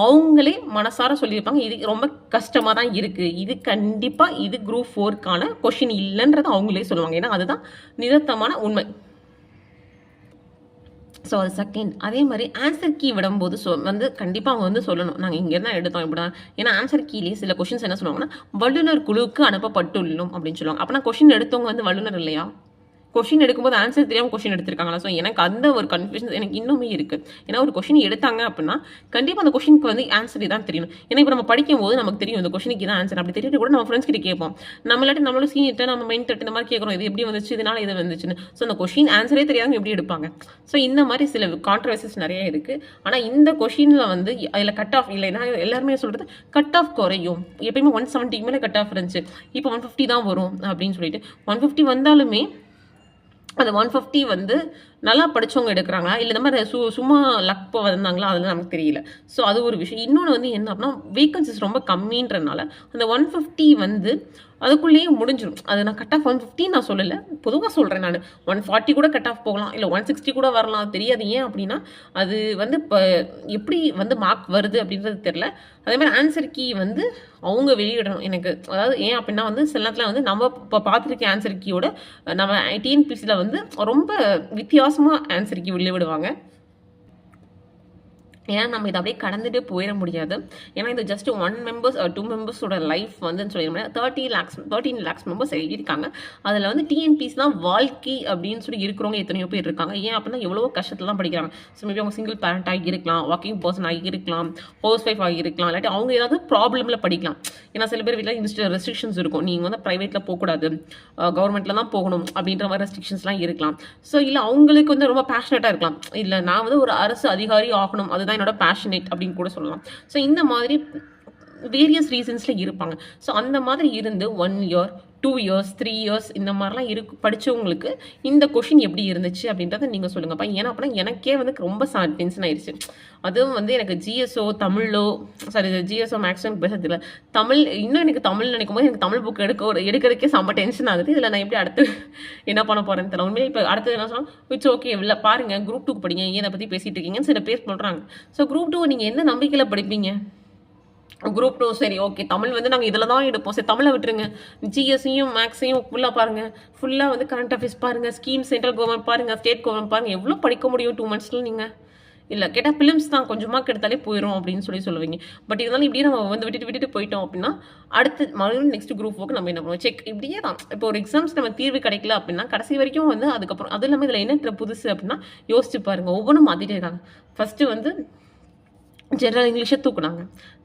அவங்களே மனசார சொல்லியிருப்பாங்க இது ரொம்ப கஷ்டமாக தான் இருக்குது, இது கண்டிப்பாக இது குரூப் 4க்கான கொஷின் இல்லைன்றதை அவங்களே சொல்லுவாங்க. ஏன்னா அதுதான் நிதர்த்தமான உண்மை. ஸோ அது செகண்ட். அதே மாதிரி ஆன்சர் கீ விடும்போது வந்து கண்டிப்பாக அவங்க வந்து சொல்லணும் நாங்கள் இங்கே தான் எடுத்தோம் இப்படி தான். ஏன்னா ஆன்சர் கீலேயே சில கொஷின்ஸ் என்ன சொல்லுவாங்கன்னா வல்லுநர் குழுவுக்கு அனுப்பப்பட்டுள்ளோம் அப்படின்னு சொல்லுவாங்க. அப்போனா கொஷின் எடுத்தவங்க வந்து வல்லுநர் இல்லையா? கொஷின் எடுக்கும்போது ஆன்சர் தெரியாமல் கொஷின் எடுத்திருக்காங்களா? ஸோ எனக்கு அந்த ஒரு கன்ஃபியூஷன் எனக்கு இன்னுமே இருக்குது. ஏன்னா ஒரு கொஷின் எடுத்தாங்க அப்படின்னா கண்டிப்பாக அந்த கொஷினுக்கு வந்து ஆன்சர் தான் தெரியணும். ஏன்னா இப்போ நம்ம படிக்கும் போது நமக்கு தெரியும் இந்த கொஷினுக்கு தான் ஆன்சர். அப்படி தெரியும் கூட நம்ம ஃப்ரெண்ட்ஸ் கிட்ட கேட்போம். நம்மளோட சீனியர்ட்ட நம்ம மெயின்ட்டு இந்த மாதிரி கேட்குறோம் இது எப்படி வந்துச்சு, இதனால இது வந்துச்சுன்னு. ஸோ அந்த கொஷின் ஆன்சரே தெரியாமல் எப்படி எடுப்பாங்க? ஸோ இந்த மாதிரி சில கான்ட்ரவர்சிஸ் நிறைய இருக்குது. ஆனால் இந்த கொஷினில் வந்து அதில் கட் ஆஃப் இல்லைன்னா எல்லாருமே சொல்கிறது கட் ஆஃப் குறையும். எப்பயுமே 170 மேலே கட் ஆஃப் இருந்துச்சு, இப்போ 150 தான் வரும் அப்படின்னு சொல்லிட்டு 150 வந்தாலுமே அந்த 150 வந்து நல்லா படித்தவங்க எடுக்கிறாங்களா இல்லை இந்த மாதிரி சும்மா லக் வந்தாங்களா அதெல்லாம் நமக்கு தெரியல. ஸோ அது ஒரு விஷயம். இன்னொன்று வந்து என்ன அப்படின்னா வேகன்சிஸ் ரொம்ப கம்மின்றனால அந்த 150 வந்து அதுக்குள்ளேயே முடிஞ்சிடும். அது நான் கட் ஆஃப் 150 நான் சொல்லலை, பொதுவாக சொல்கிறேன். நான் 140 கூட கட் ஆஃப் போகலாம், இல்லை 160 கூட வரலாம், தெரியாது. ஏன் அப்படின்னா அது வந்து இப்போ எப்படி வந்து மார்க் வருது அப்படின்றது தெரில. அதே மாதிரி ஆன்சர் கீ வந்து அவங்க வெளியிடணும் எனக்கு. அதாவது ஏன் அப்படின்னா வந்து சில நேரத்தில் வந்து நம்ம இப்போ பார்த்துருக்க ஆன்சர் கீயோட நம்ம டிஎன்பிசியில் வந்து ரொம்ப வித்தியாசமாக ஆன்சர் கீ வெளியிடுவாங்க. ஏன்னா நம்ம இதை அப்படியே கடந்துட்டு போயிட முடியாது. ஏன்னா இது ஜஸ்ட் 1 மெம்பர்ஸ் 2 மெம்பர்ஸோட லைஃப் வந்து சொல்லிடுறேன். 13 லேக்ஸ் மெம்பர்ஸ் எழுதியிருக்காங்க. அதில் வந்து டிஎன்பிசி தான் வாழ்க்கை அப்படின்னு சொல்லி இருக்கிறவங்க எத்தனையோ பேர் இருக்காங்க. ஏன் அப்படின்னா எவ்வளவோ கஷ்டத்தில் தான் படிக்கிறாங்க. ஸோ மேபி அவங்க சிங்கிள் பேரண்ட் ஆகி இருக்கலாம், ஒர்க்கிங் பர்சன் ஆகி இருக்கலாம், ஹவுஸ் ஒய்ஃப் ஆகி இருக்கலாம், இல்லாட்டி அவங்க ஏதாவது ப்ராப்ளமில் படிக்கலாம். ஏன்னா சில பேர் வீட்டில் ரெஸ்ட்ரிக்ஷன்ஸ் இருக்கும், நீங்கள் வந்து ப்ரைவேட்டில் போகக்கூடாது, கவர்மெண்ட்டில் தான் போகணும் அப்படின்ற மாதிரி ரெஸ்ட்ரிக்ஷன்ஸ்லாம் இருக்கலாம். ஸோ இல்லை அவங்களுக்கு வந்து ரொம்ப பேஷனேட்டாக இருக்கலாம், இல்லை நான் வந்து ஒரு அரசு அதிகாரி ஆகணும் அதுதான் என்னோட பேஷனேட் அப்படின்னு கூட சொல்லலாம். ஸோ இந்த மாதிரி வேரியஸ் ரீசன்ஸில் இருப்பாங்க. ஸோ அந்த மாதிரி இருந்து 1 இயர் 2 இயர்ஸ் 3 இயர்ஸ் இந்த மாதிரிலாம் படித்தவங்களுக்கு இந்த கொஷின் எப்படி இருந்துச்சு அப்படின்றத நீங்கள் சொல்லுங்கப்பா. ஏன்னா அப்படின்னா எனக்கே வந்து ரொம்ப டென்ஷன் ஆயிடுச்சு. அதுவும் வந்து எனக்கு ஜிஎஸ்ஓ தமிழோ ஜிஎஸ்ஓ மேக்ஸிமம் பேசுறதில்ல, தமிழ் இன்னும் எனக்கு தமிழ் நினைக்கும் போது எனக்கு தமிழ் புக் எடுக்கிறதுக்கே செம்ம டென்ஷன் ஆகுது. இதில் நான் எப்படி அடுத்து என்ன பண்ண போகிறேன்னு தெரியல. உண்மையிலே இப்போ அடுத்தது என்ன சொன்னால் இட்ஸ் ஓகே இல்லை பாருங்கள் குரூப் 2 படிங்க, ஏன் இதை பற்றி பேசிகிட்டு இருக்கீங்கன்னு சில பேர் சொல்கிறாங்க. ஸோ குரூப் 2 நீங்கள் என்ன நம்பிக்கையில் படிப்பீங்க? குரூப் 2 சரி ஓகே தமிழ் வந்து நாங்கள் இதில் தான் எடுப்போம், சரி தமிழை விட்டுருங்க, ஜிஎஸ்சியும் மேக்ஸையும் ஃபுல்லாக பாருங்கள், ஃபுல்லாக வந்து கரண்ட் அஃபேர்ஸ் பாருங்கள், ஸ்கீம் சென்ட்ரல் கவர்மெண்ட் பாருங்கள், ஸ்டேட் கவர்மெண்ட் பாருங்கள், எவ்வளோ படிக்க முடியும் 2 மந்த்ஸில் நீங்கள்? இல்லை கேட்டால் ஃபிலிம்ஸ் தான் கொஞ்சமாக எடுத்தாலே போயிடும் அப்படின்னு சொல்லுவீங்க. பட் இருந்தாலும் இப்படியே நம்ம வந்து விட்டுட்டு போயிட்டோம் அப்படின்னா அடுத்து மறுபடியும் நெக்ஸ்ட் குரூப் ஒர்க்கு நம்ம என்ன பண்ணுவோம் செக் இப்படியே தான். இப்போ ஒரு எக்ஸாம்ஸ் நம்ம தீர்வு கிடைக்கல அப்படின்னா கடைசி வரைக்கும் வந்து அதுக்கப்புறம் அதுவும் இல்லாமல் இதில் என்ன புதுசு அப்படின்னா யோசிச்சு பாருங்கள், ஒவ்வொன்றும் மாற்றிட்டே இருக்காங்க. ஃபஸ்ட்டு வந்து ஜெனரல் இங்கிலீஷை தூக்குனாங்க,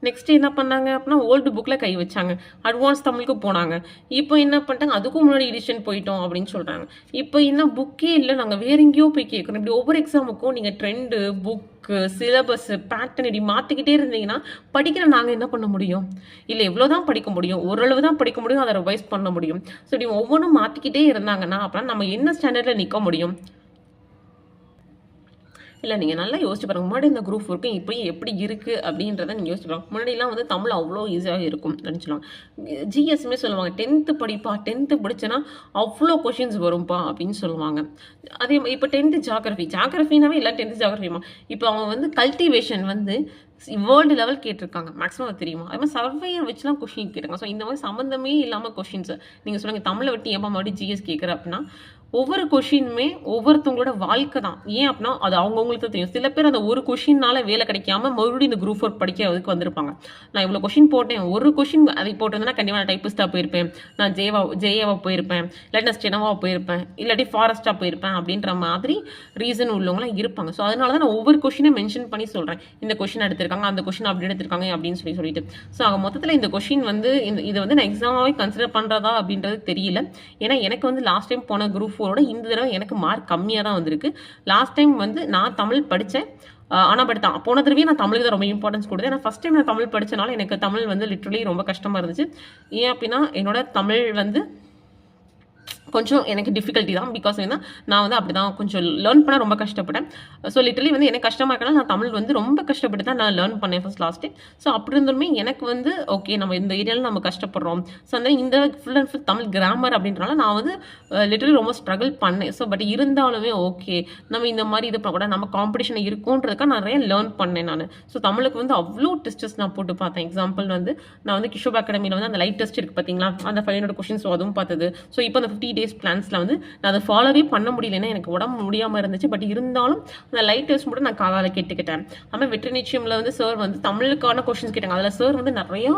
நெக்ஸ்ட் என்ன பண்ணாங்க அப்படின்னா ஓல்டு புக்கில் கை வச்சாங்க, அட்வான்ஸ் தமிழுக்கு போனாங்க. இப்போ என்ன பண்ணிட்டாங்க அதுக்கும் முன்னாடி எடிஷன் போயிட்டோம் அப்படின்னு சொல்கிறாங்க. இப்போ என்ன புக்கே இல்லை, நாங்கள் வேற எங்கேயோ போய் கேட்குறோம். இப்படி ஒவ்வொரு எக்ஸாமுக்கும் நீங்கள் ட்ரெண்டு புக்கு சிலபஸ் பேட்டர்ன் இப்படி மாற்றிக்கிட்டே இருந்தீங்கன்னா படிக்கிற நாங்கள் என்ன பண்ண முடியும்? இல்லை எவ்வளோ தான் படிக்க முடியும், ஓரளவு தான் படிக்க முடியும், அதை ரிவைஸ் பண்ண முடியும். ஸோ இப்படி ஒவ்வொன்றும் மாற்றிக்கிட்டே இருந்தாங்கன்னா அப்புறம் நம்ம என்ன ஸ்டாண்டர்டில் நிற்க முடியும்? இல்லை நீங்கள் நல்லா யோசிச்சு பாருங்கள். முன்னாடி இந்த குரூப் ஒர்க்கு இப்போ எப்படி இருக்குது அப்படின்றத நீங்கள் யோசிச்சு பாருங்கள். முன்னாடிலாம் வந்து தமிழ் அவ்வளோ ஈஸியாக இருக்கும் நினச்சிக்கலாம். ஜிஎஸ்மே சொல்லுவாங்க 10th படிப்பா, 10th படிச்சேன்னா அவ்வளோ கொஷின்ஸ் வரும்பா அப்படின்னு சொல்லுவாங்க. அதே இப்போ 10th ஜாகிரஃபினாவே இல்லை 10th ஜாகிரஃபிமா. இப்போ அவங்க வந்து கல்டிவேஷன் வந்து வேர்ல்டு லெவல் கேட்டிருக்காங்க, மேக்ஸிமம் அது தெரியுமா? அது மாதிரி சர்வையர் வச்சுலாம் கொஷின் கேட்டாங்க. ஸோ இந்த மாதிரி சம்மந்தமே இல்லாமல் கொஷின்ஸ் நீங்கள் சொல்லுங்கள் தமிழை விட்டு ஏப்பா மறுபடியும் ஜிஎஸ் கேட்குற அப்படின்னா ஒவ்வொரு கொஷினுமே ஒவ்வொருத்தவங்களோட வாழ்க்கை தான். ஏன் அப்படின்னா, அது அவங்கவங்களுக்கு தான் தெரியும். சில பேர் அந்த ஒரு கொஷின்னால வேலை கிடைக்காம மறுபடியும் இந்த குரூப் 4 படிக்கிறதுக்கு வந்திருப்பாங்க. நான் இவ்வளோ கொஷின் போட்டேன். ஒரு கொஷின் அதை போட்டிருந்தேன்னா கண்டிப்பா நான் டைப்பிஸ்ட்டா போயிருப்பேன். நான் ஜேஏவா போயிருப்பேன். இல்லாட்டி நான் ஸ்டெனோவா போயிருப்பேன். இல்லாட்டி ஃபாரஸ்ட்டா போயிருப்பேன் அப்படின்ற மாதிரி ரீசன் உள்ளவங்கலாம் இருப்பாங்க. ஸோ அதனால தான் நான் ஒவ்வொரு கொஷினை மென்ஷன் பண்ணி சொல்றேன். இந்த கொஷின் எடுத்திருக்காங்க, அந்த கொஷின் அப்படி எடுத்திருக்காங்க அப்படின்னு சொல்லிட்டு. ஸோ மொத்தத்தில் இந்த கொஷின் வந்து இதை வந்து நான் எக்ஸாமாவே கன்சிடர் பண்றதா அப்படின்றது தெரியல. ஏன்னா எனக்கு வந்து லாஸ்ட் டைம் போன குரூப் 4ஓட இந்த தடவை எனக்கு மார்க் கம்மியாக தான் வந்திருக்கு. லாஸ்ட் டைம் வந்து நான் தமிழ் படித்தேன். ஆனால் பட் போன தடவையே நான் தமிழுக்கு தான் ரொம்ப இம்பார்ட்டன்ஸ் கொடுத்தேன். ஏன்னா ஃபஸ்ட் டைம் நான் தமிழ் படித்தனால எனக்கு தமிழ் வந்து லிட்ரலி ரொம்ப கஷ்டமாக இருந்துச்சு. ஏன் அப்படின்னா என்னோட தமிழ் வந்து கொஞ்சம் எனக்கு டிஃபிகல்ட்டி தான். பிகாஸ் என்ன நான் வந்து அப்படி தான் கொஞ்சம் லேர்ன் பண்ண ரொம்ப கஷ்டப்பட்டேன். ஸோ லிட்டரலி வந்து எனக்கு கஷ்டமாக இருக்கனால நான் தமிழ் வந்து ரொம்ப கஷ்டப்பட்டு தான் நான் லேர்ன் பண்ணேன் ஃபஸ்ட் லாஸ்ட் டைம். ஸோ அப்படி இருந்தாலுமே எனக்கு வந்து ஓகே நம்ம இந்த ஏரியாவில் நம்ம கஷ்டப்படுறோம். ஸோ அந்த இந்த full and full Tamil grammar அப்படின்றனால நான் வந்து லிட்டரலி ரொம்ப ஸ்ட்ரகிள் பண்ணேன். ஸோ பட் இருந்தாலுமே ஓகே நம்ம இந்த மாதிரி இது பண்ணக்கூடாது, நம்ம காம்படிஷன் இருக்குன்றதுக்காக நிறைய லேர்ன் பண்ணேன் நான். ஸோ தமிழுக்கு வந்து அவ்வளோ டெஸ்டஸ் நான் போட்டு பார்த்தேன். எக்ஸாம்பிள் வந்து நான் வந்து கிஷோப் அகாடமியில் வந்து அந்த லைட் டெஸ்ட் இருக்குது பார்த்தீங்களா, அந்த 500 கொஷின்ஸ் அதுவும் பார்த்தது. ஸோ இப்போ அந்த 50 days பிளான்ஸில் வந்து நான் அதை ஃபாலோவே பண்ண முடியலன்னா எனக்கு உடம்பு முடியாமல் இருந்துச்சு. பட் இருந்தாலும் அந்த லைட் டெஸ்ட் மட்டும் நான் காதால் கேட்டுக்கிட்டேன். அதுமாதிரி வெற்றி நிச்சயமில் வந்து சார் வந்து தமிழுக்கான கொஷின்ஸ் கேட்டாங்க. அதில் சார் வந்து நிறையா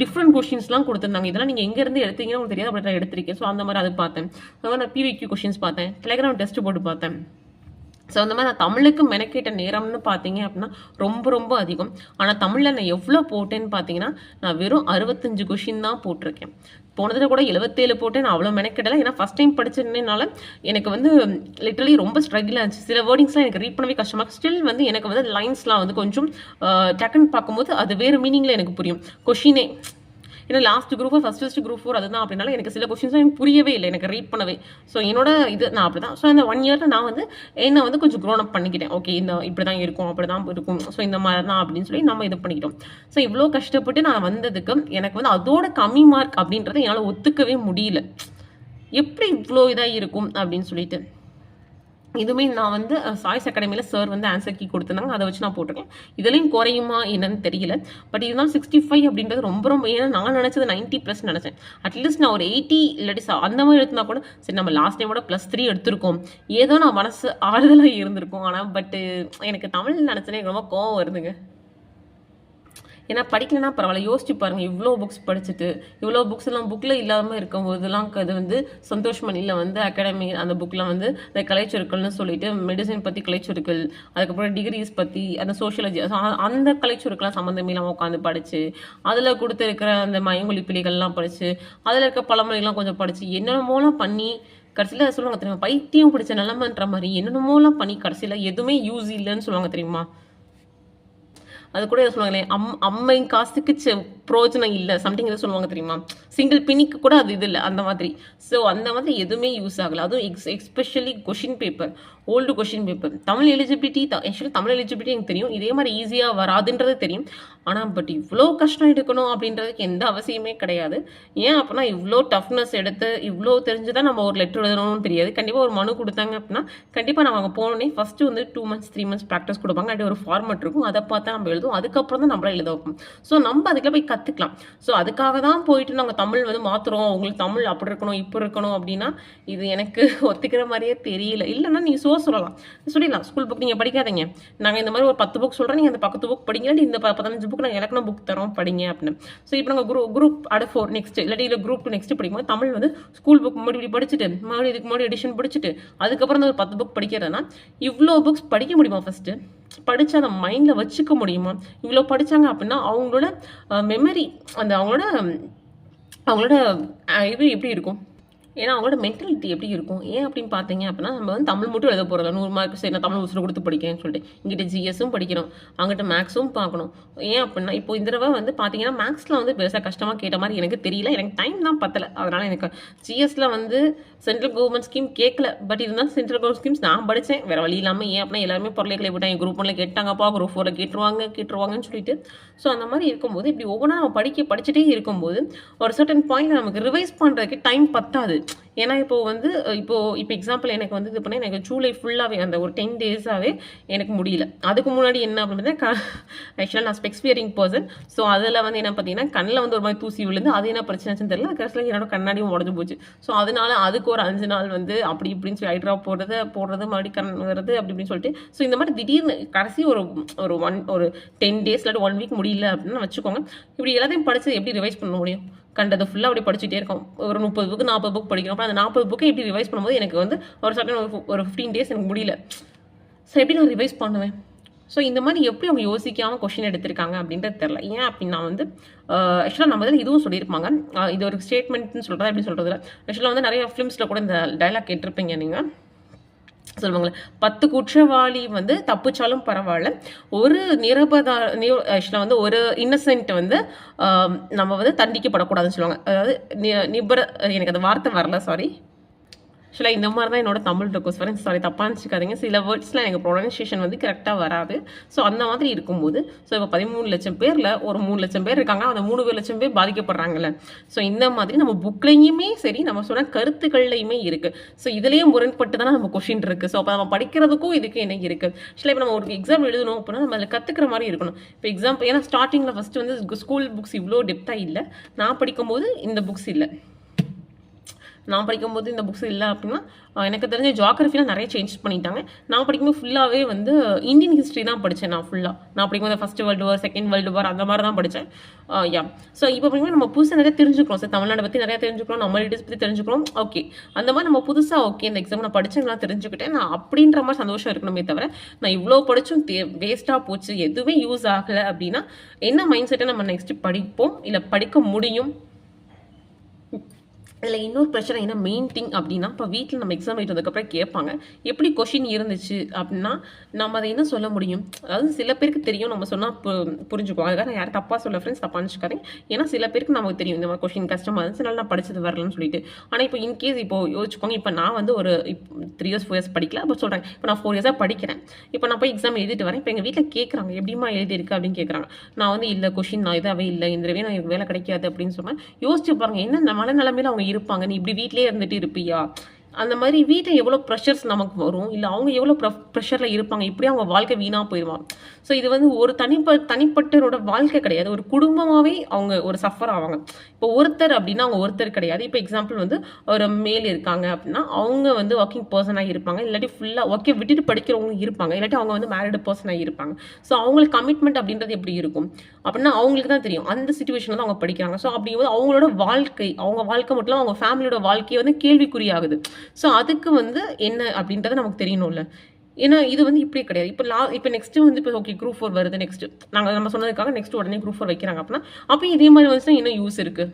டிஃப்ரெண்ட் கொஷின்ஸ்லாம் கொடுத்துருந்தாங்க. இதெல்லாம் நீங்கள் எங்கேருந்து எடுத்தீங்கன்னு உங்களுக்கு தெரியாது, அப்படி நான் எடுத்திருக்கேன். ஸோ அந்த மாதிரி அது பார்த்தேன். நான் பிவிக்யூ கொஷின்ஸ் பார்த்தேன், டெலிகிராம் டெஸ்ட் போட்டு பார்த்தேன். ஸோ அந்த மாதிரி நான் தமிழுக்கு மெனக்கேட்ட நேரம்னு பார்த்தீங்க அப்படின்னா ரொம்ப ரொம்ப அதிகம். ஆனால் தமிழில் நான் எவ்வளோ போட்டேன்னு பார்த்தீங்கன்னா நான் வெறும் 65 கொஷின் தான் போட்டிருக்கேன். போனதில் கூட 77 போட்டேன். நான் அவ்வளோ மெனக்கெடலை. ஏன்னா ஃபஸ்ட் டைம் படிச்சதுனால எனக்கு வந்து லிட்டரலி ரொம்ப ஸ்ட்ரகிள் ஆச்சு. சில வேர்டிங்ஸ்லாம் எனக்கு ரீட் பண்ணவே கஷ்டமாக. ஸ்டில் வந்து எனக்கு வந்து லைன்ஸ்லாம் வந்து கொஞ்சம் டக்குன்னு பார்க்கும்போது அது வேறு மீனிங்கில் எனக்கு புரியும் கொஷினே. ஏன்னா லாஸ்ட் குரூப் ஃபஸ்ட் குரூப் 4 அதுதான். அப்படின்னால எனக்கு சில கொஸ்டின்ஸ் எனக்கு புரியவே இல்லை, எனக்கு ரீட் பண்ணவே. ஸோ என்னோட இது நான் அப்படி தான். ஸோ அந்த 1 year நான் வந்து என்ன வந்து கொஞ்சம் க்ரோன் அப் பண்ணிக்கிட்டேன். ஓகே இந்த இப்படி தான் இருக்கும், அப்படி தான் இருக்கும், ஸோ இந்த மாதிரி தான் அப்படின்னு சொல்லி நம்ம இது பண்ணிக்கிட்டோம். ஸோ இவ்வளோ கஷ்டப்பட்டு நான் வந்ததுக்கு எனக்கு வந்து அதோட கம்மி மார்க் அப்படின்றத என்னால் ஒத்துக்கவே முடியல. எப்படி இவ்வளோ இதாக இருக்கும் அப்படின்னு சொல்லிட்டு இதுவுமே நான் வந்து சாய்ஸ் அகாடமியில் சார் வந்து ஆன்சர் கீ கொடுத்துருந்தாங்க. அதை வச்சு நான் போட்டிருக்கேன். இதுலேயும் குறையுமா என்னன்னு தெரியல. பட் இருந்தாலும் 65 அப்படின்றது ரொம்ப ரொம்ப, ஏன்னா நான் நினச்சது 90+ நினச்சேன். அட்லீஸ்ட் நான் ஒரு 80 இல்லாட்டி அந்த மாதிரி எடுத்துனா கூட சரி நம்ம லாஸ்ட் டைமோட +3 எடுத்திருக்கோம், ஏதோ நான் மனசு ஆறுதலாக இருந்திருக்கோம். ஆனால் பட்டு எனக்கு தமிழ் நினச்சனே ரொம்ப கோவம் வருதுங்க. ஏன்னா படிக்கலன்னா பரவாயில்ல, யோசிச்சு பாருங்கள். இவ்வளோ புக்ஸ் படிச்சுட்டு இவ்வளோ புக்ஸ் எல்லாம் புக்கில் இல்லாமல் இருக்கும்போதெல்லாம் அது வந்து சந்தோஷ்மணியில் வந்து அகாடமி அந்த புக்கில் வந்து இந்த கலைச்சொற்கள்னு சொல்லிட்டு மெடிசன் பற்றி கலைச்சொற்கள், அதுக்கப்புறம் டிகிரிஸ் பற்றி அந்த சோஷியாலஜி அந்த கலைச்சொற்கெல்லாம் சம்மந்தமே இல்லாமல் உட்காந்து படித்து அதில் கொடுத்துருக்கிற அந்த மயமொழி பிள்ளைகள்லாம் படித்து அதில் இருக்க பழமொழிகள்லாம் கொஞ்சம் படித்து என்னென்னமோலாம் பண்ணி கடைசியில் சொல்லுவாங்க தெரியுமா, பைத்தியம் பிடிச்ச நிலமன்ற மாதிரி என்னென்னமோலாம் பண்ணி கடைசியில் எதுவுமே யூஸ் இல்லைன்னு சொல்லுவாங்க தெரியுமா. அது கூட எதை சொல்லுவாங்களே, அம்மை காசுக்கு பிரோஜனம் இல்லை சம்திங் எதை சொல்லுவாங்க தெரியுமா, சிங்கிள் பினிக்கு கூட அது இது இல்லை அந்த மாதிரி. ஸோ அந்த மாதிரி எதுவுமே யூஸ் ஆகலை. அதுவும் especially question paper, old question paper. Tamil eligibility actually Tamil eligibility எனக்கு தெரியும், இதே மாதிரி ஈஸியாக வராதுன்றது தெரியும். ஆனால் பட் இவ்வளோ கஷ்டம் எடுக்கணும் அப்படின்றதுக்கு எந்த அவசியமே கிடையாது. ஏன் அப்படின்னா இவ்வளோ டஃப்னஸ் எடுத்து இவ்வளோ தெரிஞ்சுதான் நம்ம ஒரு லெட்டர் எழுதணும்னு தெரியாது. கண்டிப்பாக ஒரு மனு கொடுத்தாங்க அப்படின்னா கண்டிப்பாக நம்ம அங்கே போனோடனே ஃபஸ்ட்டு வந்து 2 months 3 months ப்ராக்டிஸ் கொடுப்பாங்க. அப்படி ஒரு ஃபார்மெட் இருக்கும், அதை பார்த்தா நம்ம எழுதுவோம். அதுக்கப்புறம் தான் நம்மளால் எழுத வைப்போம். ஸோ நம்ம அதுக்குள்ள போய் கற்றுக்கலாம். ஸோ அதுக்காக தான் போயிட்டு நாங்கள் தமிழ் வந்து மாற்றுறோம், உங்களுக்கு தமிழ் அப்படி இருக்கணும் இப்படி இருக்கணும் அப்படின்னா இது எனக்கு ஒத்துக்கிற மாதிரியே தெரியல. இல்லைன்னா நீங்கள் சொல்லலாம், சொல்லிடலாம் ஸ்கூல் புக் நீங்கள் படிக்காதீங்க, நாங்கள் இந்த மாதிரி ஒரு 10 புக் சொல்கிறோம், நீங்கள் அந்த 10 புக் படிங்க, இந்த 15 புக் நாங்கள் இலக்கண புக் தரோம் படிங்க அப்படின்னு. ஸோ இப்போ நாங்கள் குரூப் 4 நெக்ஸ்ட் இல்லாட்டி இல்லை குரூப் 2 நெக்ஸ்ட் படிக்கும்போது தமிழ் வந்து ஸ்கூல் புக் மறுபடியும் படிச்சுட்டு மறுபடியும் இதுக்கு முன்னாடி எடிஷன் படிச்சுட்டு அதுக்கப்புறம் ஒரு 10 புக் படிக்கிறதுனா இவ்வளோ புக்ஸ் படிக்க முடியுமா? ஃபஸ்ட்டு படித்து அதை மைண்டில் வச்சுக்க முடியுமா? இவ்வளோ படித்தாங்க அப்படின்னா அவங்களோட மெமரி அந்த அவங்களோட இது எப்படி இருக்கும், ஏன்னா அவங்களோட மென்டாலிட்டி எப்படி இருக்கும். ஏன் அப்படின்னு பார்த்தீங்க அப்படின்னா நம்ம வந்து தமிழ் மட்டும் எழுத போகிறோம். 100 மார்க் சரி நான் தமிழ் உசுறு கொடுத்து படிக்கிறேன்னு சொல்லிட்டு இங்கிட்ட ஜிஎஸும் படிக்கணும், அங்கிட்ட மேக்ஸும் பார்க்கணும். ஏன் அப்படின்னா இப்போ இந்த தடவை வந்து பார்த்தீங்கன்னா மேக்ஸில் வந்து பெருசாக கஷ்டமாக கேட்ட மாதிரி எனக்கு தெரியல, எனக்கு டைம் தான் பத்தலை. அதனால் எனக்கு ஜிஎஸில் வந்து சென்ட்ரல் கவர்மெண்ட் ஸ்கீம் கேட்கல. பட் இருந்தாலும் சென்ட்ரல் கவர்மெண்ட் ஸ்கீம்ஸ் நான் படித்தேன் வேறு வழி இல்லாமல். ஏன் அப்படின்னா எல்லாருமே பொருளைகளை விட்டாங்க, குரூப் 1 கேட்டாங்கப்பா, குரூப் 4 கேட்டுருவாங்கன்னு சொல்லிட்டு. ஸோ அந்த மாதிரி இருக்கும்போது இப்படி ஒவ்வொன்றா நம்ம படிச்சுட்டே இருக்கும்போது ஒரு சர்டன் பாயிண்ட் நமக்கு ரிவைஸ் பண்ணுறதுக்கு டைம் பத்தாது. ஏன்னா இப்போ வந்து இப்போ எக்ஸாம்பிள் எனக்கு வந்து இது பண்ண எனக்கு ஜூலை ஃபுல்லாகவே அந்த ஒரு 10 டேஸாகவே எனக்கு முடியல. அதுக்கு முன்னாடி என்ன அப்படின்னா ஆக்சுவலாக நான் ஸ்பெக்ஸ் வியரிங் பர்சன். ஸோ அதில் வந்து என்ன பார்த்தீங்கன்னா கண்ணில் வந்து ஒரு மாதிரி தூசி விழுந்து அது என்ன பிரச்சனைச்சுன்னு தெரியல. கடைசியில் என்னோட கண்ணாடியும் உடஞ்சு போச்சு. ஸோ அதனால அதுக்கு ஒரு 5 நாள் வந்து அப்படி இப்படின்னு சொல்லி ஐ ட்ராப் போடுறது மறுபடியும் கண் வருது அப்படி இப்படின்னு சொல்லிட்டு ஸோ இந்த மாதிரி திடீர்னு கடைசி ஒரு ஒரு 10 டேஸ் இல்லாட்டி 1 வீக் முடியல அப்படின்னு வச்சுக்கோங்க. இப்படி எல்லாத்தையும் படித்து எப்படி ரிவைஸ் பண்ண முடியும்? கண்டதை ஃபுல்லாக அப்படி படிச்சுட்டே இருக்கோம். ஒரு 30 புக்கு 40 புக் படிக்கிறோம். அப்புறம் அந்த 40 புக்கை எப்படி ரிவைஸ் பண்ணும்போது எனக்கு வந்து ஒரு சட்டன் ஒரு 15 டேஸ் எனக்கு முடியல. ஸோ எப்படி நான் ரிவைஸ் பண்ணுவேன்? ஸோ இந்த மாதிரி எப்படி அவங்க யோசிக்காமல் கொஷின் எடுத்திருக்காங்க அப்படின்றது தெரில. ஏன் அப்படின்னா வந்து ஆக்சுவலாக நம்ம வந்து இதுவும் சொல்லியிருப்பாங்க. இது ஒரு ஸ்டேட்மெண்ட்னு சொல்கிறதா எப்படி சொல்கிறதுல ஆக்சுவலாக வந்து நிறைய ஃபிலிம்ஸில் கூட இந்த டைலாக் கேட்டிருப்பீங்க நீங்கள். சொல்லுவாங்களே 10 குற்றவாளி வந்து தப்பிச்சாலும் பரவாயில்ல, ஒரு ஆக்சுவலாக வந்து ஒரு இன்னசென்ட் வந்து நம்ம வந்து தண்டிக்கப்படக்கூடாதுன்னு சொல்லுவாங்க. அதாவது எனக்கு அந்த வார்த்தை வரல, சாரி. ஆக்சுவலாக இந்த மாதிரி தான் என்னோட தமிழ் இருக்கும். ஃப்ரெண்ட்ஸ் சாரி தப்பாக நினச்சிக்காதீங்க. சில வேர்ட்ஸில் எனக்கு ப்ரொனன்சியேஷன் வந்து கரெக்டாக வராது. ஸோ அந்த மாதிரி இருக்கும்போது ஸோ இப்போ 13 லட்சம் பேரில் ஒரு 3 லட்சம் பேர் இருக்காங்க. அந்த 3 லட்சம் பேர் பாதிக்கப்படுறாங்கல்ல. ஸோ இந்த மாதிரி நம்ம புக்லையுமே சரி நம்ம சொன்ன கருத்துக்கள்லையுமே இருக்குது. ஸோ இதுலேயும் முரண்பட்டு தானே நம்ம கொஷின் இருக்குது. ஸோ அப்போ நம்ம படிக்கிறதுக்கும் இதுக்கு என்ன இருக்குது? ஆக்சுவலாக இப்போ நம்ம ஒரு எக்ஸாம் எழுதணும் அப்படின்னா நம்ம அதில் கற்றுக்கிற மாதிரி இருக்கணும். இப்போ எக்ஸாம்பிள் ஏன்னா ஸ்டார்டிங்கில் ஃபஸ்ட்டு வந்து ஸ்கூல் புக்ஸ் இவ்வளோ டெப்த்தாக இல்லை. நான் படிக்கும்போது இந்த புக்ஸ் இல்லை. நான் படிக்கும்போது இந்த புக்ஸ் இல்லை அப்படின்னா எனக்கு தெரிஞ்ச ஜியாகிரஃபிலாம் நிறைய சேஞ்ச் பண்ணிட்டாங்க. நான் படிக்கும்போது ஃபுல்லாகவே வந்து இந்தியன் ஹிஸ்ட்ரி தான் படித்தேன். நான் படிக்கும்போது first world war, second world war அந்த மாதிரி தான் படித்தேன். யா ஸோ இப்போ படிக்கும்போது நம்ம புதுசாக நிறைய தெரிஞ்சுக்கிறோம். சார் தமிழ்நாடு பற்றி நிறையா தெரிஞ்சுக்கிறோம், நம்ம ரிலேட்டிவ்ஸ் பற்றி தெரிஞ்சுக்கிறோம். ஓகே அந்த மாதிரி நம்ம புதுசாக ஓகே இந்த எக்ஸாம் நான் படித்தேன் தெரிஞ்சுக்கிட்டேன் நான் அப்படின்ற மாதிரி சந்தோஷம் இருக்கணுமே தவிர நான் இவ்வளோ படித்தும் வேஸ்ட்டாக போச்சு எதுவுமே யூஸ் ஆகலை அப்படின்னா என்ன மைண்ட் செட்டை நம்ம நெக்ஸ்ட் படிப்போம் இல்லை படிக்க முடியும். இதில் இன்னொரு பிரச்சனை என்ன மெயின் திங் அப்படின்னா இப்போ வீட்டில் நம்ம எக்ஸாம் எழுதுறதுக்கப்புறம் கேட்பாங்க எப்படி கொஷின் இருந்துச்சு அப்படின்னா நம்ம அதை என்ன சொல்ல முடியும்? அதாவது சில பேருக்கு தெரியும் நம்ம சொன்னால் புரிஞ்சுக்குவோம். அதுக்காக நான் யாரும் தப்பாக சொல்ல ஃப்ரெண்ட்ஸ் தப்பாக நினச்சிக்காதீங்க. ஏன்னா சில பேருக்கு நமக்கு தெரியும் இந்த மாதிரி கொஷின் கஷ்டமாக இருந்துச்சு அதனால நான் படிச்சது வரலன்னு சொல்லிட்டு. ஆனால் இப்போ இன்கேஸ் இப்போ யோசிச்சுக்கோங்க இப்போ நான் வந்து ஒரு 3 இயர்ஸ் 4 இயர்ஸ் படிக்கல அப்போ சொல்கிறேன் இப்போ நான் 4 இயர்ஸாக படிக்கிறேன். இப்போ நான் போய் எக்ஸாம் எழுதிட்டு வரேன். இப்போ எங்கள் வீட்டில் கேட்குறாங்க எப்படிமா எழுதிருக்கு அப்படின்னு கேட்குறாங்க. நான் வந்து இல்லை கொஷின் நான் இதாகவே இல்லை இந்த தடவை நான் எனக்கு வேலை கிடைக்காது அப்படின்னு சொன்னேன். யோசிச்சு பாருங்க என்ன மனநிலைமையில அவங்க இருப்பாங்க. நீ இப்படி வீட்லயே இருந்துட்டு இருப்பியா? அந்த மாதிரி வீட்டில் எவ்வளோ ப்ரெஷர்ஸ் நமக்கு வரும் இல்லை அவங்க எவ்வளோ ப்ரெஷரில் இருப்பாங்க. இப்படியே அவங்க வாழ்க்கை வீணாக போயிடுவாங்க. ஸோ இது வந்து ஒரு தனிப்பட்டனோட வாழ்க்கை கிடையாது. ஒரு குடும்பமாகவே அவங்க ஒரு சஃபர் ஆவாங்க. இப்போ ஒருத்தர் அப்படின்னா அவங்க ஒருத்தர் கிடையாது. இப்போ எக்ஸாம்பிள் வந்து ஒரு மேல் இருக்காங்க அப்படின்னா அவங்க வந்து ஒர்க்கிங் பர்சனாக இருப்பாங்க. இல்லாட்டி ஃபுல்லாக ஒர்க்கை விட்டுட்டு படிக்கிறவங்க இருப்பாங்க. இல்லாட்டி அவங்க வந்து மேரிடு பர்சனாக இருப்பாங்க. ஸோ அவங்களுக்கு கமிட்மெண்ட் அப்படின்றது எப்படி இருக்கும் அப்படின்னா அவங்களுக்கு தான் தெரியும். அந்த சிச்சுவேஷனில் தான் அவங்க படிக்கிறாங்க. ஸோ அப்படிங்கும்போது அவங்களோட அவங்க வாழ்க்கை மட்டும் அவங்க ஃபேமிலியோட வாழ்க்கையை வந்து கேள்விக்குறியாகுது. ஸோ அதுக்கு வந்து என்ன அப்படின்றத நமக்கு தெரியணும்ல. ஏன்னா இது வந்து இப்படியே கிடையாது. இப்போ நெக்ஸ்ட்டு வந்து இப்போ ஓகே குரூப் 4 வருது. நெக்ஸ்ட் நம்ம சொன்னதுக்காக நெக்ஸ்ட் உடனே குரூப் 4 வைக்கிறாங்க அப்படின்னா அப்போ இதே மாதிரி வந்துச்சுன்னா என்ன யூஸ் இருக்குது?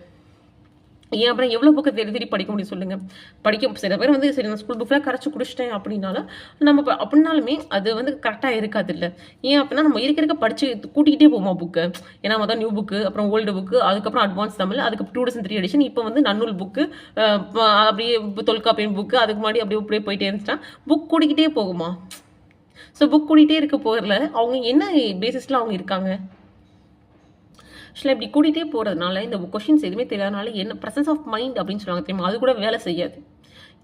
ஏன் அப்புறம் எவ்வளோ புக்கு தேடி படிக்க முடியும் சொல்லுங்கள்? சில பேர் வந்து சரி நான் ஸ்கூல் புக்கெலாம் கரைச்சி குடிச்சிட்டேன் அப்படின்னாலும் நம்ம அப்படின்னாலுமே அது வந்து கரெக்டாக இருக்காது இல்லை. ஏன் அப்படின்னா நம்ம இருக்க படித்து கூட்டிக்கிட்டே போவோமா புக்கு. ஏன்னா மொதல் நியூ புக்கு அப்புறம் ஓல்டு புக்கு அதுக்கப்புறம் அட்வான்ஸ் தமிழ் அதுக்கப்புறம் 2003 எடிஷன் இப்போ வந்து நன்னூல் புக்கு அப்படியே தொல்காப்பியன் புக்கு அதுக்கு முன்னாடி அப்படியே போயிட்டே இருந்துச்சுன்னா புக் கூட்டிக்கிட்டே போகுமா? ஸோ புக் கூட்டிகிட்டே இருக்க போகிறதுல அவங்க என்ன பேசிஸில் அவங்க இருக்காங்க? ஆக்சுவலாக இப்படி கூட்டிகிட்டே போகிறதுனால இந்த கொஷின்ஸ் எதுவுமே தெரியாதனால என்ன ப்ரெசன்ஸ் ஆஃப் மைண்ட் அப்படின்னு சொல்லுவாங்க தெரியுமா? அது கூட வேலை செய்யாது.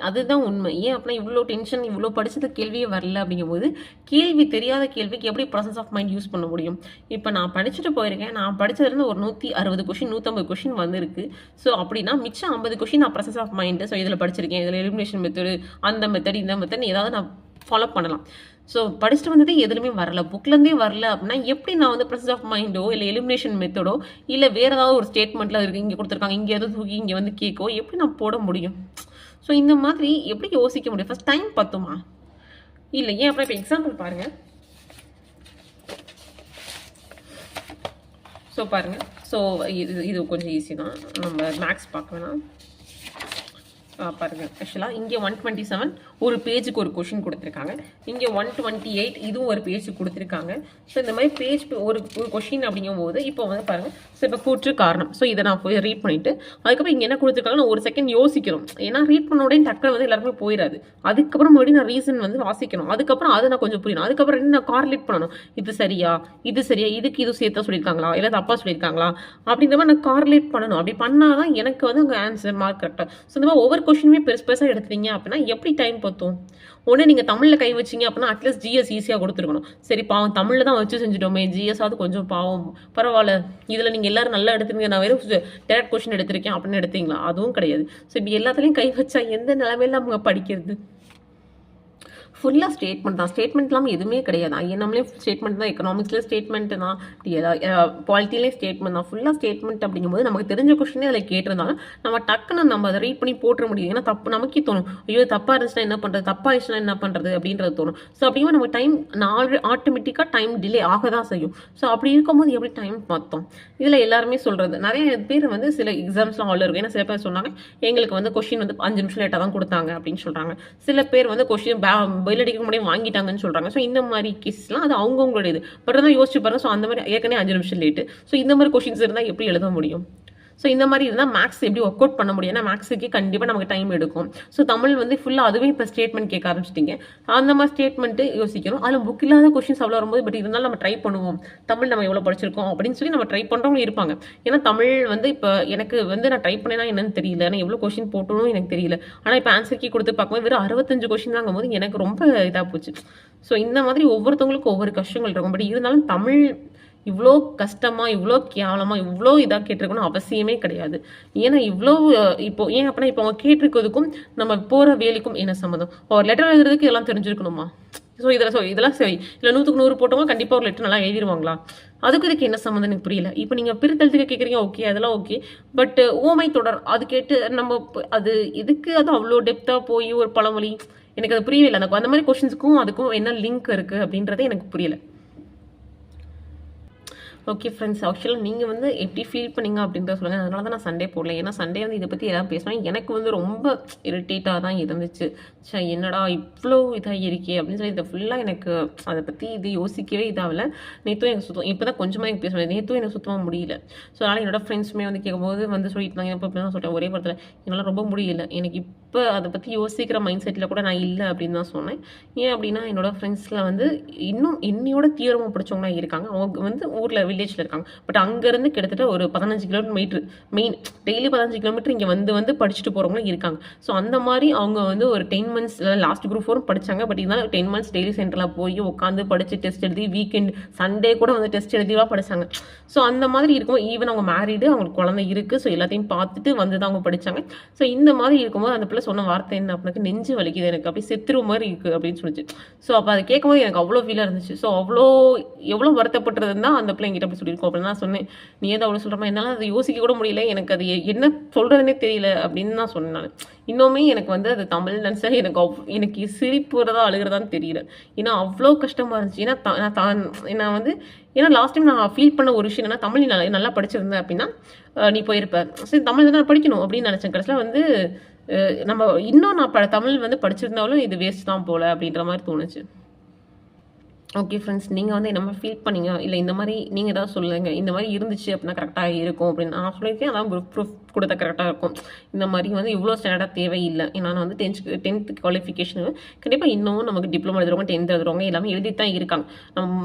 அதுதான் உண்மை. ஏன் அப்படின்னா இவ்வளோ டென்ஷன் இவ்வளோ படிச்சது கேள்வியே வரல அப்படிங்கும்போது கேள்வி தெரியாத கேள்விக்கு எப்படி ப்ரெசன்ஸ் ஆஃப் மைண்ட் யூஸ் பண்ண முடியும்? இப்போ நான் படிச்சுட்டு போயிருக்கேன். நான் படித்ததுலேருந்து ஒரு 160 கொஷின் 150 கொஷின் வந்திருக்கு. ஸோ அப்படின்னா மிச்சம் 50 கொஷின் நான் ப்ரெசன்ஸ் ஆஃப் மைண்டு ஸோ இதில் படிச்சிருக்கேன். இதில் எலிமினேஷன் மெத்தடு அந்த மெத்தட் இந்த மெத்தட் ஏதாவது நான் ஃபாலோ பண்ணலாம். ஸோ படிச்சுட்டு வந்ததே எதுலையுமே வரல புக்லேருந்தே வரல அப்படின்னா எப்படி நான் வந்து ப்ரெசன்ஸ் ஆஃப் மைண்டோ இல்லை எலிமினேஷன் மெத்தடோ இல்லை வேறு ஏதாவது ஒரு ஸ்டேட்மெண்ட்டில் இருக்குது இங்கே கொடுத்துருக்காங்க இங்கே எதாவது தூக்கி இங்கே வந்து கேட்கோ எப்படி நான் போட முடியும்? ஸோ இந்த மாதிரி எப்படி யோசிக்க முடியும்? ஃபஸ்ட் டைம் பார்த்துமா இல்லை ஏன் அப்புறம் இப்போ எக்ஸாம்பிள் பாருங்கள். ஸோ பாருங்கள். ஸோ இது கொஞ்சம் ஈஸி தான். நம்ம மேக்ஸ் பார்க்க வேணாம். பாருங்கள் ஆக்சுவலாக இங்கே 127 ஒரு பேஜுக்கு ஒரு கொஷின் கொடுத்துருக்காங்க. இங்கே 128 இதுவும் ஒரு பேஜுக்கு கொடுத்துருக்காங்க. ஸோ இந்த மாதிரி பேஜ் ஒரு கொஷின் அப்படிங்கும்போது இப்போ வந்து பாருங்கள். ஸோ இப்போ கூற்று காரணம். ஸோ இதை நான் போய் ரீட் பண்ணிவிட்டு அதுக்கப்புறம் இங்கே என்ன கொடுத்துருக்காங்கன்னு ஒரு செகண்ட் யோசிக்கிறோம். ஏன்னா ரீட் பண்ண உடனே டக்குனு வந்து எல்லாருமே போயிடாது. அதுக்கப்புறம் மறுபடியும் நான் ரீசன் வந்து வாசிக்கணும். அதுக்கப்புறம் அதை நான் கொஞ்சம் புரியணும். அதுக்கப்புறம் நான் கார்லேட் பண்ணணும். இது சரியா இதுக்கு இது சேர்த்தா சொல்லியிருக்காங்களா இல்லை தப்பாக சொல்லியிருக்காங்களா அப்படின்ற மாதிரி நான் கார்லேட் பண்ணணும். அப்படி பண்ணால் தான் எனக்கு வந்து அங்கே ஆன்சர் மார்க் கரெக்டாக. ஸோ இந்த மாதிரி ஒவ்வொரு கொஷினுமே பெருசு பெருசாக எடுத்துறீங்க அப்படின்னா எப்படி டைம் பத்தும்? ஒன்று நீங்கள் தமிழில் கை வச்சிங்க அப்படின்னா அட்லீஸ்ட் ஜிஎஸ் ஈஸியாக கொடுத்துருக்கணும். சரி பாவம் தமிழில் தான் வச்சு செஞ்சுட்டோமே, ஜிஎஸ்ஸாவது கொஞ்சம் பாவம் பரவாயில்ல, இதில் நீங்கள் எல்லாரும் நல்லா எடுத்துருங்க, நான் வெறும் டேரக்ட் கொஷின் எடுத்திருக்கேன் அப்படின்னு எடுத்தீங்களா? அதுவும் கிடையாது. ஸோ இப்படி எல்லாத்துலேயும் கை வச்சா எந்த நிலைமையில அவங்க படிக்கிறது? ஃபுல்லாக ஸ்டேட்மெண்ட் தான். ஸ்டேட்மெண்ட் இல்லாமல் எதுவுமே கிடையாது. ஐஎன்எம்லேயும் ஸ்டேட்மெண்ட் தான், எக்கனாமிக்ஸ்லேயும் ஸ்டேட்மெண்ட் தான், பாலிட்டிலையும் ஸ்டேட்மெண்ட் தான். ஃபுல்லாக ஸ்டேட்மெண்ட் அப்படிங்கும்போது நமக்கு தெரிஞ்ச கொஸ்டினே அதில் கேட்டிருந்தாலும் நம்ம டக்குன்னு நம்ம அதை ரீட் பண்ணி போட்டுற முடியும். ஏன்னா தப்பு நமக்கே தோணும், ஐயோ தப்பாக இருந்துச்சுன்னா என்ன பண்ணுறது, தப்பாக இருந்துச்சுன்னா என்ன பண்ணுறது அப்படின்றது தோணும். ஸோ அப்படிங்கும்போது நம்ம டைம் ஆட்டோமேட்டிக்காக டைம் டிலே ஆக தான் செய்யும். ஸோ அப்படி இருக்கும்போது எப்படி டைம் பார்த்தோம்? இதில் எல்லாருமே சொல்கிறது, நிறைய பேர் வந்து சில எக்ஸாம்ஸ்லாம் ஆல் இருக்கும். ஏன்னா சில பேர் சொன்னாங்க எங்களுக்கு வந்து கொஸ்டின் வந்து 5 நிமிஷம் லேட்டாக தான் கொடுத்தாங்க அப்படின்னு சொல்கிறாங்க. சில பேர் வந்து கொஸ்டின் பெல் அடிக்க முடியும் வாங்கிட்டாங்கன்னு சொல்றாங்க. ஸோ இந்த மாதிரி கேஸ்லாம் அது அவங்கவுங்களுடைய இது. பட் தான் யோசிச்சு பாருங்க. ஸோ அந்த மாதிரி ஏற்கனவே 5 நிமிஷம் லேட்டு. ஸோ இந்த மாதிரி கொஸ்டின்ஸ் இருந்தால் எப்படி எழுத முடியும்? ஸோ இந்த மாதிரி இருந்தால் மேக்ஸ் எப்படி ஒர்க் அவுட் பண்ண முடியும்? ஏன்னா மேக்ஸுக்கு கண்டிப்பாக நமக்கு டைம் எடுக்கும். ஸோ தமிழ் வந்து ஃபுல்லாக அதுவே இப்போ ஸ்டேட்மெண்ட் கேட்க ஆரம்பிச்சிட்டிங்க. அந்த மாதிரி ஸ்டேட்மெண்ட்டு யோசிக்கணும். அதில் புக் இல்லாத கொஸ்டின்ஸ் அவ்வளோ வரும்போது பட் இருந்தாலும் நம்ம ட்ரை பண்ணுவோம், தமிழ் நம்ம எவ்வளோ படிச்சிருக்கோம் அப்படின்னு சொல்லி நம்ம ட்ரை பண்ணுறவங்க இருப்பாங்க. ஏன்னா தமிழ் வந்து இப்போ எனக்கு வந்து நான் ட்ரை பண்ணேன்னா என்னன்னு தெரியல, ஆனால் எவ்வளோ கொஸ்டின் போட்டணும் எனக்கு தெரியல. ஆனால் இப்போ ஆன்சர் கீ கொடுத்து பார்க்கும்போது வெறும் 65 கொஸ்டின் தாங்கும் போது எனக்கு ரொம்ப இதாக போச்சு. ஸோ இந்த மாதிரி ஒவ்வொருத்தவங்களுக்கும் ஒவ்வொரு கஷ்டங்கள் இருக்கும். பட் இருந்தாலும் தமிழ் இவ்வளோ கஷ்டமாக, இவ்வளோ கேவலமாக, இவ்வளோ இதாக கேட்டிருக்கணும் அவசியமே கிடையாது. ஏன்னா இவ்வளோ இப்போ ஏன் அப்படின்னா இப்போ அவங்க கேட்டிருக்கிறதுக்கும் நம்ம போகிற வேலைக்கும் என்ன சம்மந்தம்? ஒரு லெட்டர் எழுதுறதுக்கு எல்லாம் தெரிஞ்சிருக்கணுமா? இதெல்லாம் சரி இல்லை 100க்கு 100 போட்டவங்க கண்டிப்பாக ஒரு லெட்டர் நல்லா எழுதிடுவாங்களா? அதுக்கு இதுக்கு என்ன சம்மந்தம் எனக்கு புரியல. இப்போ நீங்கள் பிரித்தெழுத்துக்க கேட்குறீங்க, ஓகே அதெல்லாம் ஓகே. பட் ஓமை தொடர் அது கேட்டு நம்ம அது இதுக்கு அது அவ்வளோ டெப்த்தாக போய் ஒரு பழமொழி எனக்கு அது புரியவே இல்லை. எனக்கு அந்த மாதிரி கொஷின்ஸுக்கும் அதுக்கும் என்ன லிங்க் இருக்குது அப்படின்றதே எனக்கு புரியலை. ஓகே ஃப்ரெண்ட்ஸ், ஆக்சுவலாக நீங்கள் வந்து எப்படி ஃபீல் பண்ணீங்க அப்படின்றத சொல்லுங்கள். அதனால தான் நான் சண்டே போடல. ஏன்னா சண்டே வந்து இதை பற்றி எதாவது பேசுவேன். எனக்கு வந்து ரொம்ப இரிட்டேட்டாக தான் இருந்துச்சு. சரி என்னடா இவ்வளோ இதாக இருக்கே அப்படின்னு சொல்லி இதை ஃபுல்லாக எனக்கு அதை பற்றி இது யோசிக்கவே இதாகல. நேற்றும் எனக்கு சுத்தம் இப்போ தான் கொஞ்சமாக எனக்கு பேசுவேன். நேற்றும் எனக்கு சுத்தமாக முடியல. ஸோ அதனால் என்னோட ஃப்ரெண்ட்ஸுமே வந்து கேட்கும்போது வந்து சொல்லிட்டு இருந்தாங்க. இப்போ தான் சொல்லிட்டேன் ஒரே படத்தில் என்னால் ரொம்ப முடியல. எனக்கு இப்போ அதை பற்றி யோசிக்கிற மைண்ட் செட்டில் கூட நான் இல்லை அப்படின்னு தான் சொன்னேன். ஏன் அப்படின்னா என்னோட ஃப்ரெண்ட்ஸில் வந்து இன்னும் என்னையோட தீவிரமாக படித்தவங்களாம் இருக்காங்க. அவங்க வந்து ஊரில் வில்லேஜில் இருக்காங்க. பட் அங்கேருந்து கிட்டத்தட்ட ஒரு 15 கிலோமீட்டர் மெயின் டெய்லி 15 கிலோமீட்டர் இங்கே வந்து படிச்சுட்டு போகிறவங்களும் இருக்காங்க. ஸோ அந்த மாதிரி அவங்க வந்து ஒரு 10 மந்த்ஸ் லாஸ்ட் குரூப் 4 படித்தாங்க. பட் இருந்தாலும் 10 மந்த்ஸ் டெய்லி சென்டரில் போய் உட்காந்து படித்து டெஸ்ட் எழுதி வீக்கெண்ட் சண்டே கூட வந்து டெஸ்ட் எழுதிவா படித்தாங்க. ஸோ அந்த மாதிரி இருக்கும்போது ஈவன் அவங்க மேரீடு, அவங்களுக்கு குழந்தை இருக்குது. ஸோ எல்லாத்தையும் பார்த்துட்டு வந்து தான் அவங்க படித்தாங்க. ஸோ இந்த மாதிரி இருக்கும்போது அந்த பிள்ளை சொன்ன வார்த்தை என்ன அப்படின்னா, நெஞ்சு வலிக்குது எனக்கு, அப்படி செத்துரு மாதிரி இருக்குது அப்படின்னு சொல்லிச்சு. ஸோ அப்போ அதை கேட்கும்போது எனக்கு அவ்வளோ ஃபீலாக இருந்துச்சு. ஸோ எவ்வளோ வருத்தப்பட்டுருதுன்னா அந்த பிள்ளை என்கிட்ட அப்படி சொல்லியிருக்கோம் அப்படின்னு நான் சொன்னேன். நீ ஏதோ அவ்வளோ சொல்கிறமா, என்னால் அதை யோசிக்க கூட முடியல, எனக்கு அது என்ன சொல்கிறதுனே தெரியல அப்படின்னு தான் சொன்னேன் நான். இன்னுமே எனக்கு வந்து அது தமிழ் நினச்சா எனக்கு சிரிப்பு வரதா அழுகிறதான்னு தெரியல. ஏன்னா அவ்வளோ கஷ்டமாக இருந்துச்சு. ஏன்னா நான் வந்து ஏன்னா லாஸ்ட் டைம் நான் ஃபீல் பண்ண ஒரு விஷயம் என்னன்னா, தமிழ் நீ நல்லா படிச்சிருந்தேன் அப்படின்னா நீ போயிருப்ப, சரி தமிழ் தான் படிக்கணும் அப்படின்னு நினச்சேன். கடைசியில் வந்து நம்ம இன்னும் நான் தமிழ் வந்து படிச்சிருந்தாலும் இது வேஸ்ட் தான் போல அப்படின்ற மாதிரி தோணுச்சு. ஓகே ஃப்ரெண்ட்ஸ், நீங்கள் வந்து என்ன ஃபீல் பண்ணீங்க, இல்லை இந்த மாதிரி நீங்கள் ஏதாவது சொல்லுங்கள், இந்த மாதிரி இருந்துச்சு அப்படின்னா கரெக்டாக இருக்கும் அப்படின்னு நான் சொல்லியிருக்கேன். அதான் ப்ரூஃப் கொடுத்தா கரெக்டாக இருக்கும். இந்த மாதிரி வந்து இவ்வளோ ஸ்டாண்டர்டாக தேவையில்லை. ஏன்னா நான் வந்து 10th குவாலிஃபிகேஷன் கண்டிப்பாக இன்னும் நமக்கு டிப்ளமோ எழுதுறவங்க 10th எழுதுறவங்க எல்லாமே எழுதி தான் இருக்காங்க.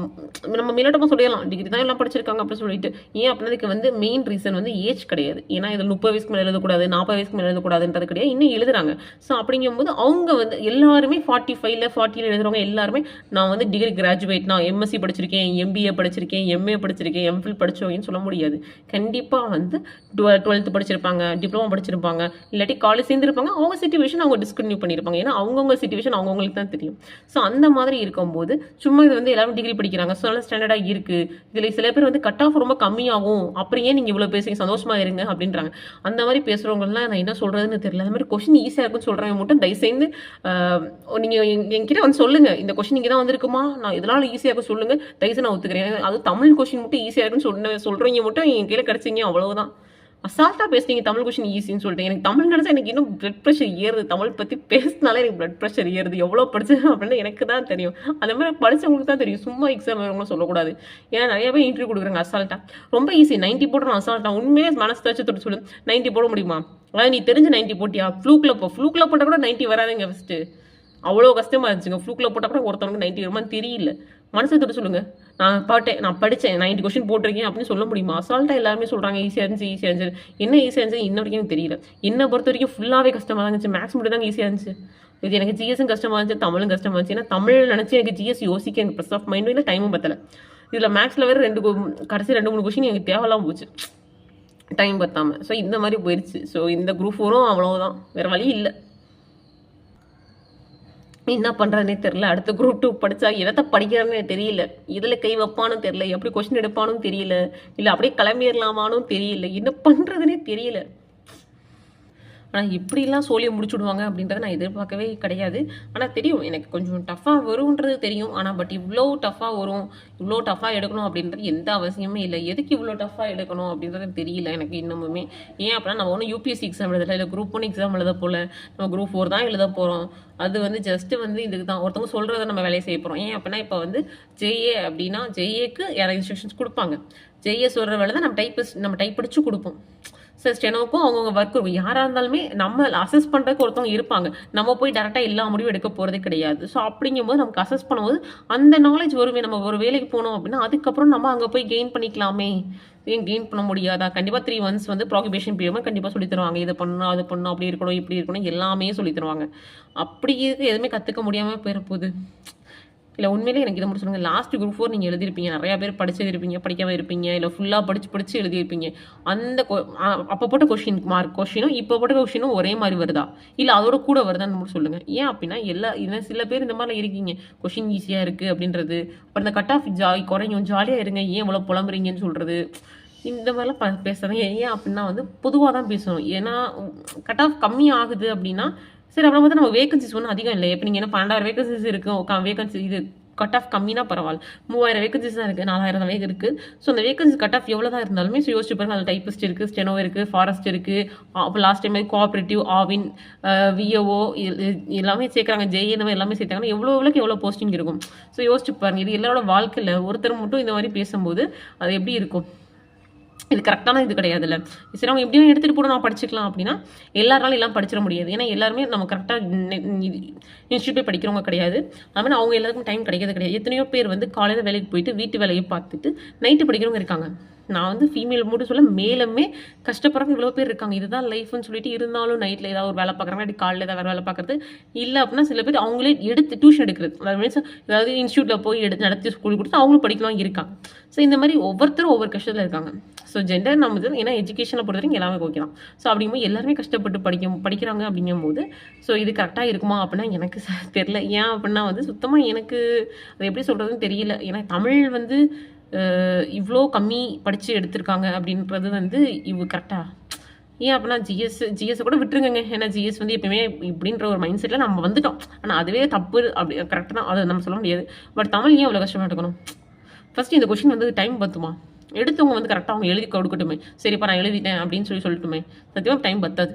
நம்ம மேலோட்டமாக சொல்லிடலாம் டிகிரி தான் எல்லாம் படிச்சிருக்காங்க அப்படின்னு சொல்லிட்டு. ஏன் அப்படின்னதுக்கு வந்து மெயின் ரீசன் வந்து ஏஜ் கிடையாது. ஏன்னா இதில் 30 வயசுக்கு மேலே எழுதக்கூடாது, 40 வயசுக்கு மேலே எழுதக்கூடாதுன்றது கிடையாது, இன்னும் எழுதுறாங்க. ஸோ அப்படிங்கும்போது அவங்க வந்து எல்லாருமே 45 40 எழுதுறவங்க எல்லாருமே நான் வந்து டிகிரி கிராஜுவேட், நான் எம்எஸ்சி படிச்சிருக்கேன், எம்பிஏ படிச்சிருக்கேன், எம்ஏ படிச்சிருக்கேன், எம்ஃபில் படிச்சவங்கன்னு சொல்ல முடியாது. கண்டிப்பாக வந்து 12th படிச்சிருப்பாங்க, டிப்ளமோ படிச்சிருப்பாங்க, இல்லாட்டி காலேஜ் சேர்ந்துருப்பாங்க. அவங்க சிச்சுவேஷன் அவங்க டிஸ்கன்டினியூ பண்ணியிருப்பாங்க. ஏன்னா அவங்கவுங்க சிச்சுவேஷன் அவங்கவுங்களுக்கு தான் தெரியும். ஸோ அந்த மாதிரி இருக்கும்போது சும்மா இது வந்து எல்லாரும் டிகிரி படிக்கிறாங்க, ஸோ நல்லா ஸ்டாண்டர்டாக இருக்குது. இதில் சில பேர் வந்து கட் ஆஃப் ரொம்ப கம்மியாகும், அப்புறம் ஏன் நீங்கள் இவ்வளோ பேசுங்க, சந்தோஷமா இருங்க அப்படின்றாங்க. அந்த மாதிரி பேசுகிறவங்கலாம் நான் என்ன சொல்கிறதுன்னு தெரியல. அந்த மாதிரி கொஸ்டின் ஈஸியாக இருக்குன்னு சொல்கிறவங்க மட்டும் தயவுசெய்து நீங்கள் என்கிட்ட வந்து சொல்லுங்கள், இந்த கொஸ்டின் இங்கே தான் வந்திருக்குமா, நான் இதனால் ஈஸியாக இருக்கும் சொல்லுங்கள், தயவுசெய்து நான் ஒத்துக்கிறேன். அது தமிழ் கொஸ்டின் மட்டும் ஈஸியாக இருக்குன்னு சொல்கிறவங்க மட்டும் என் கீழே கிடச்சிங்க, அவ்வளோதான். அசால்ட்டாக பேசுனீங்க தமிழ் கொஷின் ஈஸின்னு சொல்லிட்டு. எனக்கு தமிழ் நினச்சா எனக்கு இன்னும் பிளட் ப்ரெஷர் ஏறுது. தமிழ் பற்றி பேசினாலே எனக்கு பிளட் ப்ரெஷர் ஏறுது. எவ்வளோ படிச்சேன் அப்படின்னு எனக்கு தான் தெரியும். அந்த மாதிரி படித்தவங்களுக்கு தான் தெரியும். சும்மா எக்ஸாம் வரவங்களும் சொல்லக்கூடாது. ஏன்னா நிறைய பேர் இன்டர்வியூ கொடுக்குறாங்க அசால்ட்டாக. ரொம்ப ஈஸி 90 போடுறோம் அசால்ட்டாக. உண்மையே மனசு தச்சு தொட்டு சொல்லு 90 போட முடியுமா? அதாவது நீ தெரிஞ்ச 90 போட்டியா? ஃப்ளூக்கில் போட்டால் கூட 90 வராதுங்க ஃபஸ்ட்டு. அவ்வளோ கஷ்டமாக இருந்துச்சுங்க. ஃப்ளூக்கில் போட்டால் கூட ஒருத்தவங்களுக்கு 90 வருமானு தெரியல. மனசை தொட்டு சொல்லுங்கள், நான் படித்தேன் 90 கொஸ்டின் போட்டிருக்கேன் அப்படின்னு சொல்ல முடியுமா? அசால்ட்டாக எல்லாருமே சொல்கிறாங்க ஈஸியாக இருந்துச்சு ஈஸியாக இருந்துச்சு. என்ன ஈஸியாக இருந்துச்சு இன்ன வரைக்கும் எனக்கு தெரியல. என்னை பொறுத்த வரைக்கும் ஃபுல்லாகவே கஷ்டமாக தான் இருந்துச்சு. மேக்ஸ் மட்டும் தாங்க ஈஸியாக இருந்துச்சு. இது எனக்கு ஜிஎஸும் கஷ்டமாக இருந்துச்சு, தமிழும் கஷ்டமாக இருந்துச்சு. ஏன்னா தமிழ் நினச்சி எனக்கு ஜிஎஸ் யோசிக்க எனக்கு ப்ளஸ் ஆஃப் மைண்டும் இல்லை, டைமும் பத்தலை. இதில் மேக்ஸில் வேறு கடைசி 2-3 கொஸ்டின் எனக்கு தேவைலாம் போச்சு, டைம் பத்தாமல். ஸோ இந்த மாதிரி போயிடுச்சு. ஸோ இந்த குரூப் 4ம் அவ்வளோதான், வேறு வழி இல்லை. என்ன பண்ணுறதுனே தெரில. அடுத்த குரூப் 2 படித்தா எதை படிக்கிறதுனே தெரியல. இதில் கை வைப்பானு தெரியல, எப்படி கொஸ்டின் எடுப்பானும் தெரியல, இல்லை அப்படியே கிளம்பிடலாமானும் தெரியல. என்ன பண்ணுறதுனே தெரியல. ஆனால் இப்படிலாம் சொல்லி முடிச்சுடுவாங்க அப்படின்றத நான் எதிர்பார்க்கவே கிடையாது. ஆனால் தெரியும் எனக்கு கொஞ்சம் டஃப்பாக வரும்ன்றது தெரியும். ஆனால் பட் இவ்வளோ டஃப்பாக வரும், இவ்வளோ டஃப்பாக எடுக்கணும் அப்படின்றது எந்த அவசியமே இல்லை. எதுக்கு இவ்வளோ டஃப்பாக எடுக்கணும் அப்படின்றது தெரியல எனக்கு இன்னமுமே. ஏன் அப்படின்னா நம்ம ஒன்றும் யூபிஎஸ்சி எக்ஸாம் எழுதலை, இல்லை குரூப் 1 எக்ஸாம் எழுத போல, நம்ம குரூப் 4 தான் எழுத போகிறோம். அது வந்து ஜஸ்ட்டு வந்து இதுக்கு தான் ஒருத்தவங்க சொல்கிறத நம்ம வேலையை செய்ய போகிறோம். ஏன் அப்படின்னா இப்போ வந்து ஜேஏ அப்படின்னா ஜேஏக்கு யாராவது இன்ஸ்ட்ரக்ஷன்ஸ் கொடுப்பாங்க. ஜேஏ சொல்கிற வேலை தான் நம்ம டைப் படித்து கொடுப்போம். சார் ஸ்டெனோக்கும் அவங்கவுங்க ஒர்க் இருக்கும். யாராக இருந்தாலுமே நம்ம அசஸ் பண்ணுறதுக்கு ஒருத்தவங்க இருப்பாங்க. நம்ம போய் டேரெக்டாக எல்லா முடிவும் எடுக்க போகிறதே கிடையாது. ஸோ அப்படிங்கும்போது நமக்கு அசஸ் பண்ணும்போது அந்த நாலேஜ் வருமே. நம்ம ஒரு வேலைக்கு போனோம் அப்படின்னா அதுக்கப்புறம் நம்ம அங்கே போய் கெயின் பண்ணிக்கலாமே. ஏன் கெயின் பண்ண முடியாதா? கண்டிப்பாக 3 months வந்து ப்ராகிபேஷன் பீரியட் கண்டிப்பாக சொல்லி தருவாங்க. இதை பண்ணணும், அது பண்ணணும், அப்படி இருக்கணும், இப்படி இருக்கணும், எல்லாமே சொல்லி தருவாங்க. அப்படி இருக்கு எதுவுமே கற்றுக்க முடியாமல் போயிடப்போகுது. இல்லை உண்மையிலே எனக்கு இதை மட்டும் சொல்லுங்கள். லாஸ்ட் குரூப் 4 நீங்கள் எழுதியிருப்பீங்க, நிறையா பேர் படிச்சிருப்பீங்க, படிக்காமல் இருப்பீங்க, இல்லை ஃபுல்லாக படித்து எழுதியிருப்பீங்க. அந்த அப்போ போட்ட கொஷினும் இப்போ போட்ட கொஷினும் ஒரே மாதிரி வருதா, இல்லை அதோட கூட வருதான்னு மட்டும் சொல்லுங்கள். ஏன் அப்படின்னா சில பேர் இந்த மாதிரிலாம் இருக்கீங்க, கொஷின் ஈஸியாக இருக்குது அப்படின்றது, அப்புறம் இந்த கட் ஆஃப் குறையும், ஜாலியாக இருங்க, ஏன் இவ்வளோ புலம்புறீங்கன்னு சொல்கிறது, இந்த மாதிரிலாம் பேசுகிறேன். ஏன் அப்படின்னா வந்து பொதுவாக தான் பேசணும். ஏன்னா கட் ஆஃப் கம்மி ஆகுது அப்படின்னா சரி, அப்புறம் பார்த்தா நம்ம வேகன்சிஸ் ஒன்றும் அதிகம் இல்லை. இப்போ நீங்கள் என்ன 12,000 வேகன்சிஸ் இருக்குது, வேகன்சி இது கட் ஆஃப் கம்மினா பரவாயில்ல. 3000 வேகன்சிஸ் தான் இருக்குது, 4000 தான் இருக்குது. ஸோ அந்த வேகன்சி கட் ஆஃப் எவ்வளோ தான் இருந்தாலுமே யோசிச்சு பாருங்க. அதில் டைப்பிஸ்ட் இருக்குது, ஸ்டெனோ இருக்குது, ஃபாரஸ்ட் இருக்குது, அப்போ லாஸ்ட் டைம் கோஆப்ரேட்டிவ், ஆவின், விஓஓ எல்லாமே சேர்க்குறாங்க, ஜேஎன்ஓ எல்லாமே சேர்த்தாங்கன்னா எவ்வளோ போஸ்டிங் இருக்கும். ஸோ யோசிச்சு பாருங்க. இது எல்லாரோட வாழ்க்கையில் ஒருத்தர் மட்டும் இந்த மாதிரி பேசும்போது அது எப்படி இருக்கும்? இது கரெக்டான இது கிடையாதுல்ல. சரி அவங்க எப்படியும் எடுத்துகிட்டு போட நான் படிச்சுக்கலாம் அப்படின்னா எல்லாராலும் எல்லாம் படிச்சிட முடியாது. ஏன்னா எல்லாருமே நம்ம கரெக்டாக இன்ஸ்டியூட் போய் படிக்கிறவங்க கிடையாது. அதுமாதிரி அவங்க எல்லாருக்கும் டைம் கிடைக்கிறது கிடையாது. எத்தனையோ பேர் வந்து காலையில் வேலைக்கு போயிட்டு வீட்டு வேலையை பார்த்துட்டு நைட்டு படிக்கிறவங்க இருக்காங்க. நான் வந்து ஃபீமேல் மட்டும் சொல்ல, மேலுமே கஷ்டப்படுறவங்க இவ்வளோ பேர் இருக்காங்க. இதுதான் லைஃப்னு சொல்லிட்டு இருந்தாலும் நைட்டில் ஏதாவது ஒரு வேலை பார்க்குறாங்க, அப்படி காலையில் ஏதாவது வேலை பார்க்குறது இல்லை அப்படின்னா சில பேர் அவங்களே எடுத்து டியூஷன் எடுக்கிறது, அதாவது மீன்ஸ் ஏதாவது இன்ஸ்டியூட்டில் போய் நடத்தி ஸ்கூல் கொடுத்து அவங்களும் படிக்கலாம் இருக்காங்க. ஸோ இந்த மாதிரி ஒவ்வொருத்தரும் ஒவ்வொரு கஷ்டத்தில் இருக்காங்க. ஸோ ஜெண்டர் நம்ம ஏன்னா எஜுகேஷனை பொறுத்த வரைக்கும் எல்லாமே ஓகேலாம். ஸோ அப்படிங்கும்போது எல்லாருமே கஷ்டப்பட்டு படிக்கிறாங்க அப்படிங்கும்போது ஸோ இது கரெக்டாக இருக்குமா அப்படின்னா எனக்கு தெரில. ஏன் அப்படின்னா வந்து சுத்தமாக எனக்கு அது எப்படி சொல்கிறதுன்னு தெரியல. ஏன்னா தமிழ் வந்து இவ்வளோ கம்மி படித்து எடுத்திருக்காங்க அப்படின்றது வந்து கரெக்டாக. ஏன் அப்படின்னா ஜிஎஸ்ஸை கூட விட்டுருங்க. ஏன்னா ஜிஎஸ் வந்து எப்பயுமே இப்படின்ற ஒரு மைண்ட் செட்டில் நம்ம வந்துட்டோம். ஆனால் அதுவே தப்பு அப்படி கரெக்டாக தான், அதை நம்ம சொல்ல முடியாது. பட் தமிழ் ஏன் அவ்வளோ கஷ்டமாக எடுக்கணும்? ஃபஸ்ட்டு இந்த கொஷின் வந்து டைம் பத்துமா? எடுத்தவங்க வந்து கரெக்டாக அவங்க எழுதி கொடுக்கட்டுமே. சரிப்பா நான் எழுதிட்டேன் அப்படின்னு சொல்லட்டுமே. சத்தியமாக டைம் பத்தாது.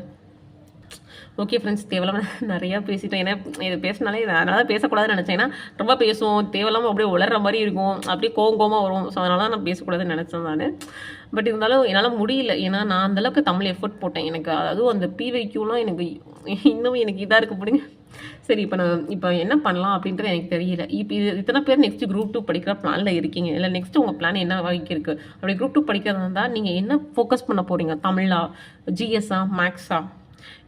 ஓகே ஃப்ரெண்ட்ஸ், தேவையில்லாமல் நிறையா பேசிட்டேன். ஏன்னா இது பேசினாலே அதனால தான் பேசக்கூடாதுன்னு நினச்சேன். ஏன்னா ரொம்ப பேசுவோம், தேவையில்லாமல் அப்படியே உளர்ற மாதிரி இருக்கும், அப்படியே கோவமாக வரும். ஸோ அதனால தான் நான் பேசக்கூடாதுன்னு நினச்சேன் நான். பட் இருந்தாலும் என்னால் முடியல. ஏன்னா நான் அந்தளவுக்கு தமிழ் எஃபர்ட் போட்டேன். எனக்கு அதுவும் அந்த பிவைக்யூலாம் எனக்கு இன்னும் இதாக இருக்க பிடிங்க. சரி, இப்போ என்ன பண்ணலாம் அப்படின்றது எனக்கு தெரியல. இப்போ இத்தனை பேர் நெக்ஸ்ட் குரூப் 2 படிக்கிற பிளானில் இருக்கீங்க, இல்லை நெக்ஸ்ட் உங்கள் பிளான் என்ன வகைக்கு இருக்குது? அப்படி குரூப் 2 படிக்கிறதா இருந்தால் நீங்கள் என்ன ஃபோக்கஸ் பண்ண போகிறீங்க? தமிழா, ஜிஎஸ்ஸா, மேக்ஸா,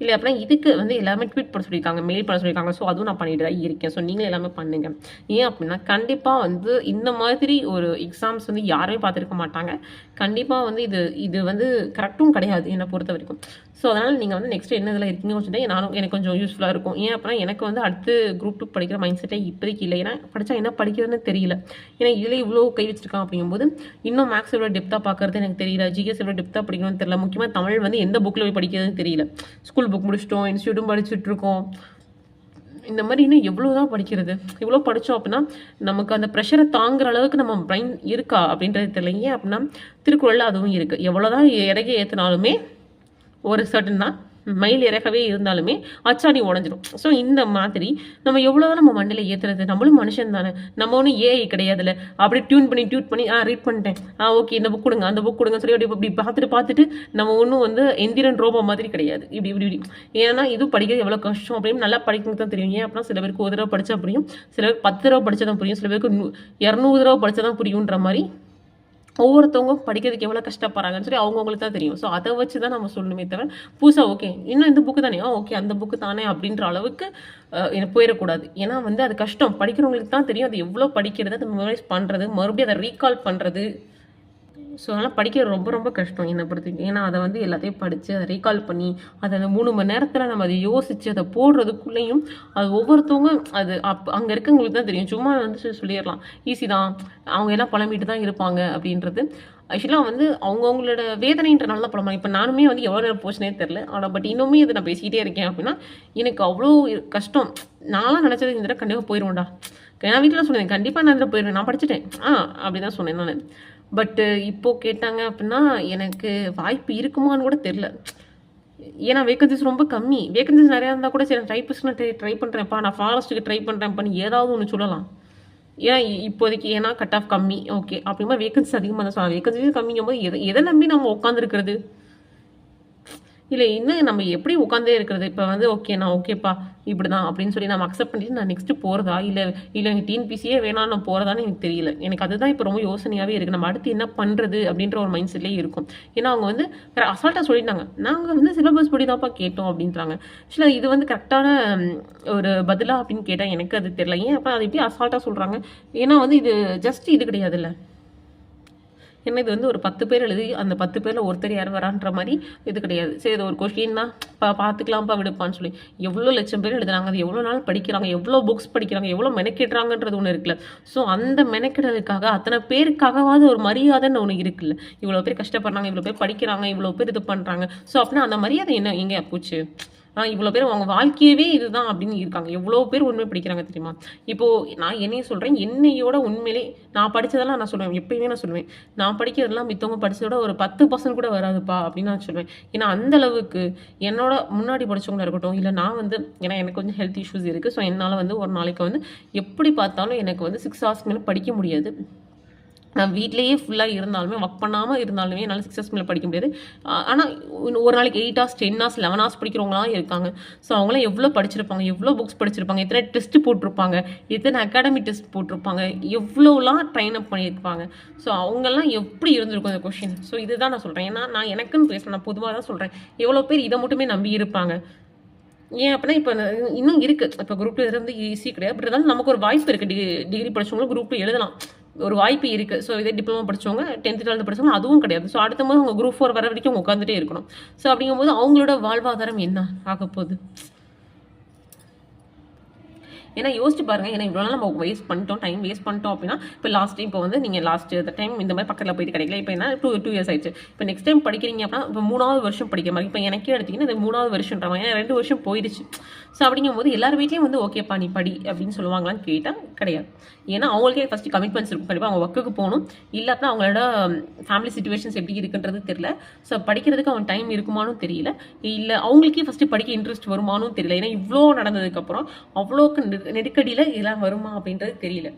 இல்லை அப்படின்னா இதுக்கு வந்து எல்லாமே ட்வீட் பண்ண சொல்லியிருக்காங்க, மெயில் பண்ண சொல்லியிருக்காங்க. ஸோ அதுவும் நான் பண்ணிட்டு தான் இருக்கேன். ஸோ நீங்களும் எல்லாமே பண்ணுங்கள். ஏன் அப்படின்னா கண்டிப்பாக வந்து இந்த மாதிரி ஒரு எக்ஸாம்ஸ் வந்து யாருமே பார்த்துருக்க மாட்டாங்க. கண்டிப்பாக வந்து இது வந்து கரெக்டும் கிடையாது என்னை பொறுத்த வரைக்கும். ஸோ அதனால் நீங்கள் வந்து நெக்ஸ்ட் என்ன இதில் இருக்கீங்கன்னு வச்சுட்டு எனக்கு கொஞ்சம் யூஸ்ஃபுல்லாக இருக்கும். ஏன் அப்படின்னா எனக்கு வந்து அடுத்து குரூப் 2 படிக்கிற மைண்ட் செட்டே இப்போதைக்கு இல்லை. ஏன்னா படித்தா என்ன படிக்கிறதுன்னு தெரியல. ஏன்னா இதில் இவ்வளோ கை வச்சிருக்கான் அப்படிங்கும்போது இன்னும் மேக்ஸ் எவ்வளோ டெப்த்தாக பார்க்குறது எனக்கு தெரியல, ஜிஎஸ் எவ்வளோ டெப்த்தாக படிக்கணும்னு தெரியல. முக்கியமாக தமிழ் வந்து எந்த புக்கில் போய் படிக்கிறதுன்னு தெரியல. ஸ்கூல் புக் முடிச்சிட்டோம், இன்ஸ்டியூட்டும் படிச்சுட்ருக்கோம். இந்த மாதிரி இன்னும் எவ்வளோ தான் படிக்கிறது? இவ்வளோ படித்தோம் அப்படின்னா நமக்கு அந்த ப்ரெஷரை தாங்குற அளவுக்கு நம்ம பிரைன் இருக்கா அப்படின்றது தெரியல. ஏன் அப்படின்னா திருக்குறளில் அதுவும் இருக்குது. எவ்வளோ தான் இறகி ஏற்றினாலுமே ஒரு சர்டன் தான் மயில் இறக்கவே இருந்தாலுமே அச்சாணி உடஞ்சிடும். ஸோ இந்த மாதிரி நம்ம எவ்வளோதான் நம்ம மண்டையில் ஏற்றுறது, நம்மளும் மனுஷன் தானே, நம்ம ஒன்றும் ஏஐ கிடையாதுல்ல. அப்படி டியூன் பண்ணி ரீட் பண்ணிட்டேன், ஓகே இந்த புக் கொடுங்க அந்த புக் கொடுங்க சொல்லி அப்படி பார்த்துட்டு நம்ம ஒன்றும் வந்து எந்திரன் ரோபோ மாதிரி கிடையாது. இப்படி ஏன்னா இது படிக்கிறது எவ்வளோ கஷ்டம் அப்படின்னு நல்லா படிக்கிறது தான் தெரியும். ஏன் அப்படின்னா சில பேருக்கு 1 தடவை படித்தா புரியும், சில பேருக்கு 10 தடவை படித்தா தான் புரியும், சில பேருக்கு 200 தடவை படித்தா தான் புரியுன்ற மாதிரி ஒவ்வொருத்தவங்க படிக்கிறதுக்கு எவ்வளோ கஷ்டப்படுறாங்கன்னு சொல்லி அவங்கவுங்களுக்கு தான் தெரியும். ஸோ அதை வச்சு தான் நம்ம சொல்லணுமே தவிர புதுசாக ஓகே இன்னும் இந்த புக்கு தானே ஓகே அந்த புக்கு தானே அப்படின்ற அளவுக்கு எனக்கு போயிடக்கூடாது. ஏன்னா வந்து அது கஷ்டம், படிக்கிறவங்களுக்கு தான் தெரியும் அது எவ்வளோ படிக்கிறது, அதை மெமரைஸ் பண்ணுறது, மறுபடியும் அதை ரீகால் பண்ணுறது. ஸோ அதனால் படிக்கிறது ரொம்ப ரொம்ப கஷ்டம் என்னை பொறுத்தவரைக்கும். ஏன்னா அதை வந்து எல்லாத்தையும் படித்து அதை ரீகால் பண்ணி அதை அந்த 3 மணி நேரத்தில் நம்ம அதை யோசித்து அதை போடுறதுக்குள்ளேயும் அது ஒவ்வொருத்தவங்க அது அங்கே இருக்கவங்களுக்கு தான் தெரியும். சும்மா வந்து சொல்லிடலாம் ஈஸி தான், அவங்க எல்லாம் புலம்பிட்டு தான் இருப்பாங்க அப்படின்றது. ஆக்சுவலாக வந்து அவங்கவுங்களோட வேதனைன்ற நல்லா புலம்பலாம். இப்போ நானுமே வந்து எவ்வளோ நேரம் போச்சுனே தெரில, ஆனால் பட் இன்னுமே இது நான் பேசிக்கிட்டே இருக்கேன் அப்படின்னா எனக்கு அவ்வளோ கஷ்டம். நான்லாம் நினச்சது இந்த தடவை கண்டிப்பாக போயிடுவேன்டா. நான் வீட்டில் சொன்னேன் கண்டிப்பாக நான் இதில் போயிடுவேன், நான் படிச்சுட்டேன் அப்படி தான் சொன்னேன் நான். பட்டு இப்போது கேட்டாங்க அப்படின்னா எனக்கு வாய்ப்பு இருக்குமான்னு கூட தெரில. ஏன்னா வேகன்சிஸ் ரொம்ப கம்மி. வேகன்சிஸ் நிறையா இருந்தால் கூட சரி டைப்பிஸ்ட் நான் ட்ரை பண்ணுறேன்ப்பா, நான் ஃபாரஸ்ட்டுக்கு ட்ரை பண்ணுறேன்ப்பான்னு ஏதாவது ஒன்று சொல்லலாம். ஏன்னா இப்போதைக்கு ஏன்னா கட் ஆஃப் கம்மி ஓகே அப்படிமா வேகன்சிஸ் அதிகமாக தான் சொல்லலாம். வேகன்சிஸ் கம்மிங்கும் போது எதை நம்பி நம்ம உட்காந்துருக்கிறது இல்லை, இன்னும் நம்ம எப்படி உட்காந்தே இருக்கிறது. இப்போ வந்து ஓகே நான் ஓகேப்பா இப்படி தான் அப்படின்னு சொல்லி நம்ம அக்செப்ட் பண்ணிட்டு நான் நெக்ஸ்ட்டு போகிறதா இல்லை எனக்கு டிஎன்பிசியே வேணாம் நான் போகிறதான்னு எனக்கு தெரியல. எனக்கு அதுதான் இப்போ ரொம்ப யோசனையாகவே இருக்குது. நம்ம அடுத்து என்ன பண்ணுறது அப்படின்ற ஒரு மைண்ட் செட்லேயே இருக்கும். ஏன்னா அவங்க வந்து அசால்ட்டாக சொல்லிட்டாங்க நாங்கள் வந்து சிலபஸ் படி தான்ப்பா கேட்டோம் அப்படின்றாங்க. ஆக்சுவலாக இது வந்து கரெக்டான ஒரு பதிலாக அப்படின்னு கேட்டால் எனக்கு அது தெரியல. ஏன் அப்போ அது எப்படி அசால்ட்டாக சொல்கிறாங்க? ஏன்னா வந்து இது ஜஸ்ட் இது கிடையாதுல்ல. ஏன்னா இது வந்து ஒரு 10 பேர் எழுதி அந்த 10 பேரில் ஒருத்தர் யார் வரான்ற மாதிரி இது கிடையாது. சரி இது ஒரு கொஸ்டின் தான் பார்த்துக்கலாம்ப்பா விடுப்பான்னு சொல்லி எவ்வளோ லட்சம் பேர் எழுதுறாங்க, அது எவ்வளோ நாள் படிக்கிறாங்க, எவ்வளோ புக்ஸ் படிக்கிறாங்க, எவ்வளோ மெனக்கிடுறாங்கன்றது ஒன்று இருக்குல்ல. ஸோ அந்த மெனக்கிடலுக்காக அத்தனை பேருக்காகவாது ஒரு மரியாதைன்னு ஒன்று இருக்குல்ல. இவ்வளோ பேர் கஷ்டப்படுறாங்க, இவ்வளோ பேர் படிக்கிறாங்க, இவ்வளோ பேர் இது பண்ணுறாங்க. ஸோ அப்படின்னா அந்த மரியாதை என்ன எங்கே போச்சு? இவ்வளோ பேர் அவங்க வாழ்க்கையவே இதுதான் அப்படின்னு இருக்காங்க. எவ்வளோ பேர் உண்மை படிக்கிறாங்க தெரியுமா? இப்போது நான் என்னையும் சொல்கிறேன், என்னையோட உண்மையிலே நான் படித்ததெல்லாம் நான் சொல்லுவேன், எப்பயுமே நான் சொல்லுவேன் நான் படிக்கிறதெல்லாம் மித்தவங்க படித்ததோட ஒரு 10% கூட வராதுப்பா அப்படின்னு நான் சொல்லுவேன். ஏன்னா அந்தளவுக்கு என்னோட முன்னாடி படித்தவங்களா இருக்கட்டும் இல்லை நான் வந்து ஏன்னா எனக்கு கொஞ்சம் ஹெல்த் இஷ்யூஸ் இருக்குது. ஸோ என்னால் வந்து ஒரு நாளைக்கு வந்து எப்படி பார்த்தாலும் எனக்கு வந்து 6 hours மேலே படிக்க முடியாது. நான் வீட்லேயே ஃபுல்லாக இருந்தாலுமே ஒர்க் பண்ணாமல் இருந்தாலுமே என்னால் 6 hours மேலே படிக்க முடியாது. ஆனால் ஒரு நாளைக்கு 8 hours 10 hours 11 hours படிக்கிறவங்களாம் இருக்காங்க. ஸோ அவங்களாம் எவ்வளோ படிச்சிருப்பாங்க, எவ்வளோ புக்ஸ் படிச்சிருப்பாங்க, எத்தனை டெஸ்ட் போட்டிருப்பாங்க, எத்தனை அகாடமி டெஸ்ட் போட்டிருப்பாங்க, எவ்வளோலாம் ட்ரைன் அப் பண்ணியிருப்பாங்க. ஸோ அவங்கெல்லாம் எப்படி இருந்திருக்கும் இந்த கொஷின். ஸோ இதுதான் நான் சொல்கிறேன். ஏன்னா நான் எனக்குன்னு பேசுகிறேன், நான் பொதுவாக தான் சொல்கிறேன். எவ்வளோ பேர் இதை மட்டுமே நம்பி இருப்பாங்க. ஏன் அப்படின்னா இப்போ இன்னும் இருக்குது. இப்போ குரூப் இருந்து ஈஸி கிடையாது. பட் இருந்தாலும் நமக்கு ஒரு வாய்ப்பு இருக்குது. டிகிரி படித்தவங்களும் குரூப் எழுதலாம், ஒரு வாய்ப்பு இருக்குது. ஸோ இதே டிப்ளமோ படித்தவங்க 10th 12th படித்தவங்க அதுவும் கிடையாது. ஸோ அடுத்த போது அவங்க குரூப் 4 வர வரைக்கும் அவங்க உட்காந்துட்டே இருக்கணும். ஸோ அப்படிங்கும்போது அவங்களோட வாழ்வாதாரம் என்ன ஆக போகுது? ஏன்னா யோசிச்சு பாருங்க. ஏன்னா இவ்வளோ நம்ம வேஸ்ட் பண்ணிட்டோம், டைம் வேஸ்ட் பண்ணிட்டோம் அப்படின்னா இப்போ லாஸ்ட் இப்போ வந்து நீங்கள் லாஸ்ட் டைம் இந்த மாதிரி பக்கத்தில் போயிட்டு கிடைக்கல. இப்போ என்ன 2 years ஆயிடுச்சு. இப்போ நெக்ஸ்ட் டைம் படிக்கிறீங்க அப்படின்னா இப்போ 3வது வருஷம் படிக்கிற மாதிரி. இப்போ எனக்கே எடுத்திங்கன்னா இந்த 3வது வருஷன்ற மாதிரி 2 வருஷம் போயிடுச்சு. ஸோ அப்படிங்கும்போது எல்லார் வீட்லேயும் வந்து ஓகேப்பா நீ படி அப்படின்னு சொல்லுவாங்களான்னு கேட்டால் கிடையாது. ஏன்னா அவங்களுக்கே ஃபஸ்ட்டு கமிட்மெண்ட்ஸ் இருக்கும். கண்டிப்பாக அவங்க ஒர்க்குக்கு போகணும், இல்லாட்டினா அவங்களோட ஃபேமிலி சிச்சுவேஷன்ஸ் எப்படி இருக்குன்றது தெரியல. ஸோ படிக்கிறதுக்கு அவன் டைம் இருக்குமானும் தெரியல, இல்லை அவங்களுக்கே ஃபஸ்ட்டு படிக்க இன்ட்ரெஸ்ட் வருமானும் தெரியல. ஏன்னா இவ்வளோ நடந்ததுக்கப்புறம் அவ்வளோக்கு நெருக்கடியில் இதெல்லாம் வருமா அப்படின்றது தெரியல.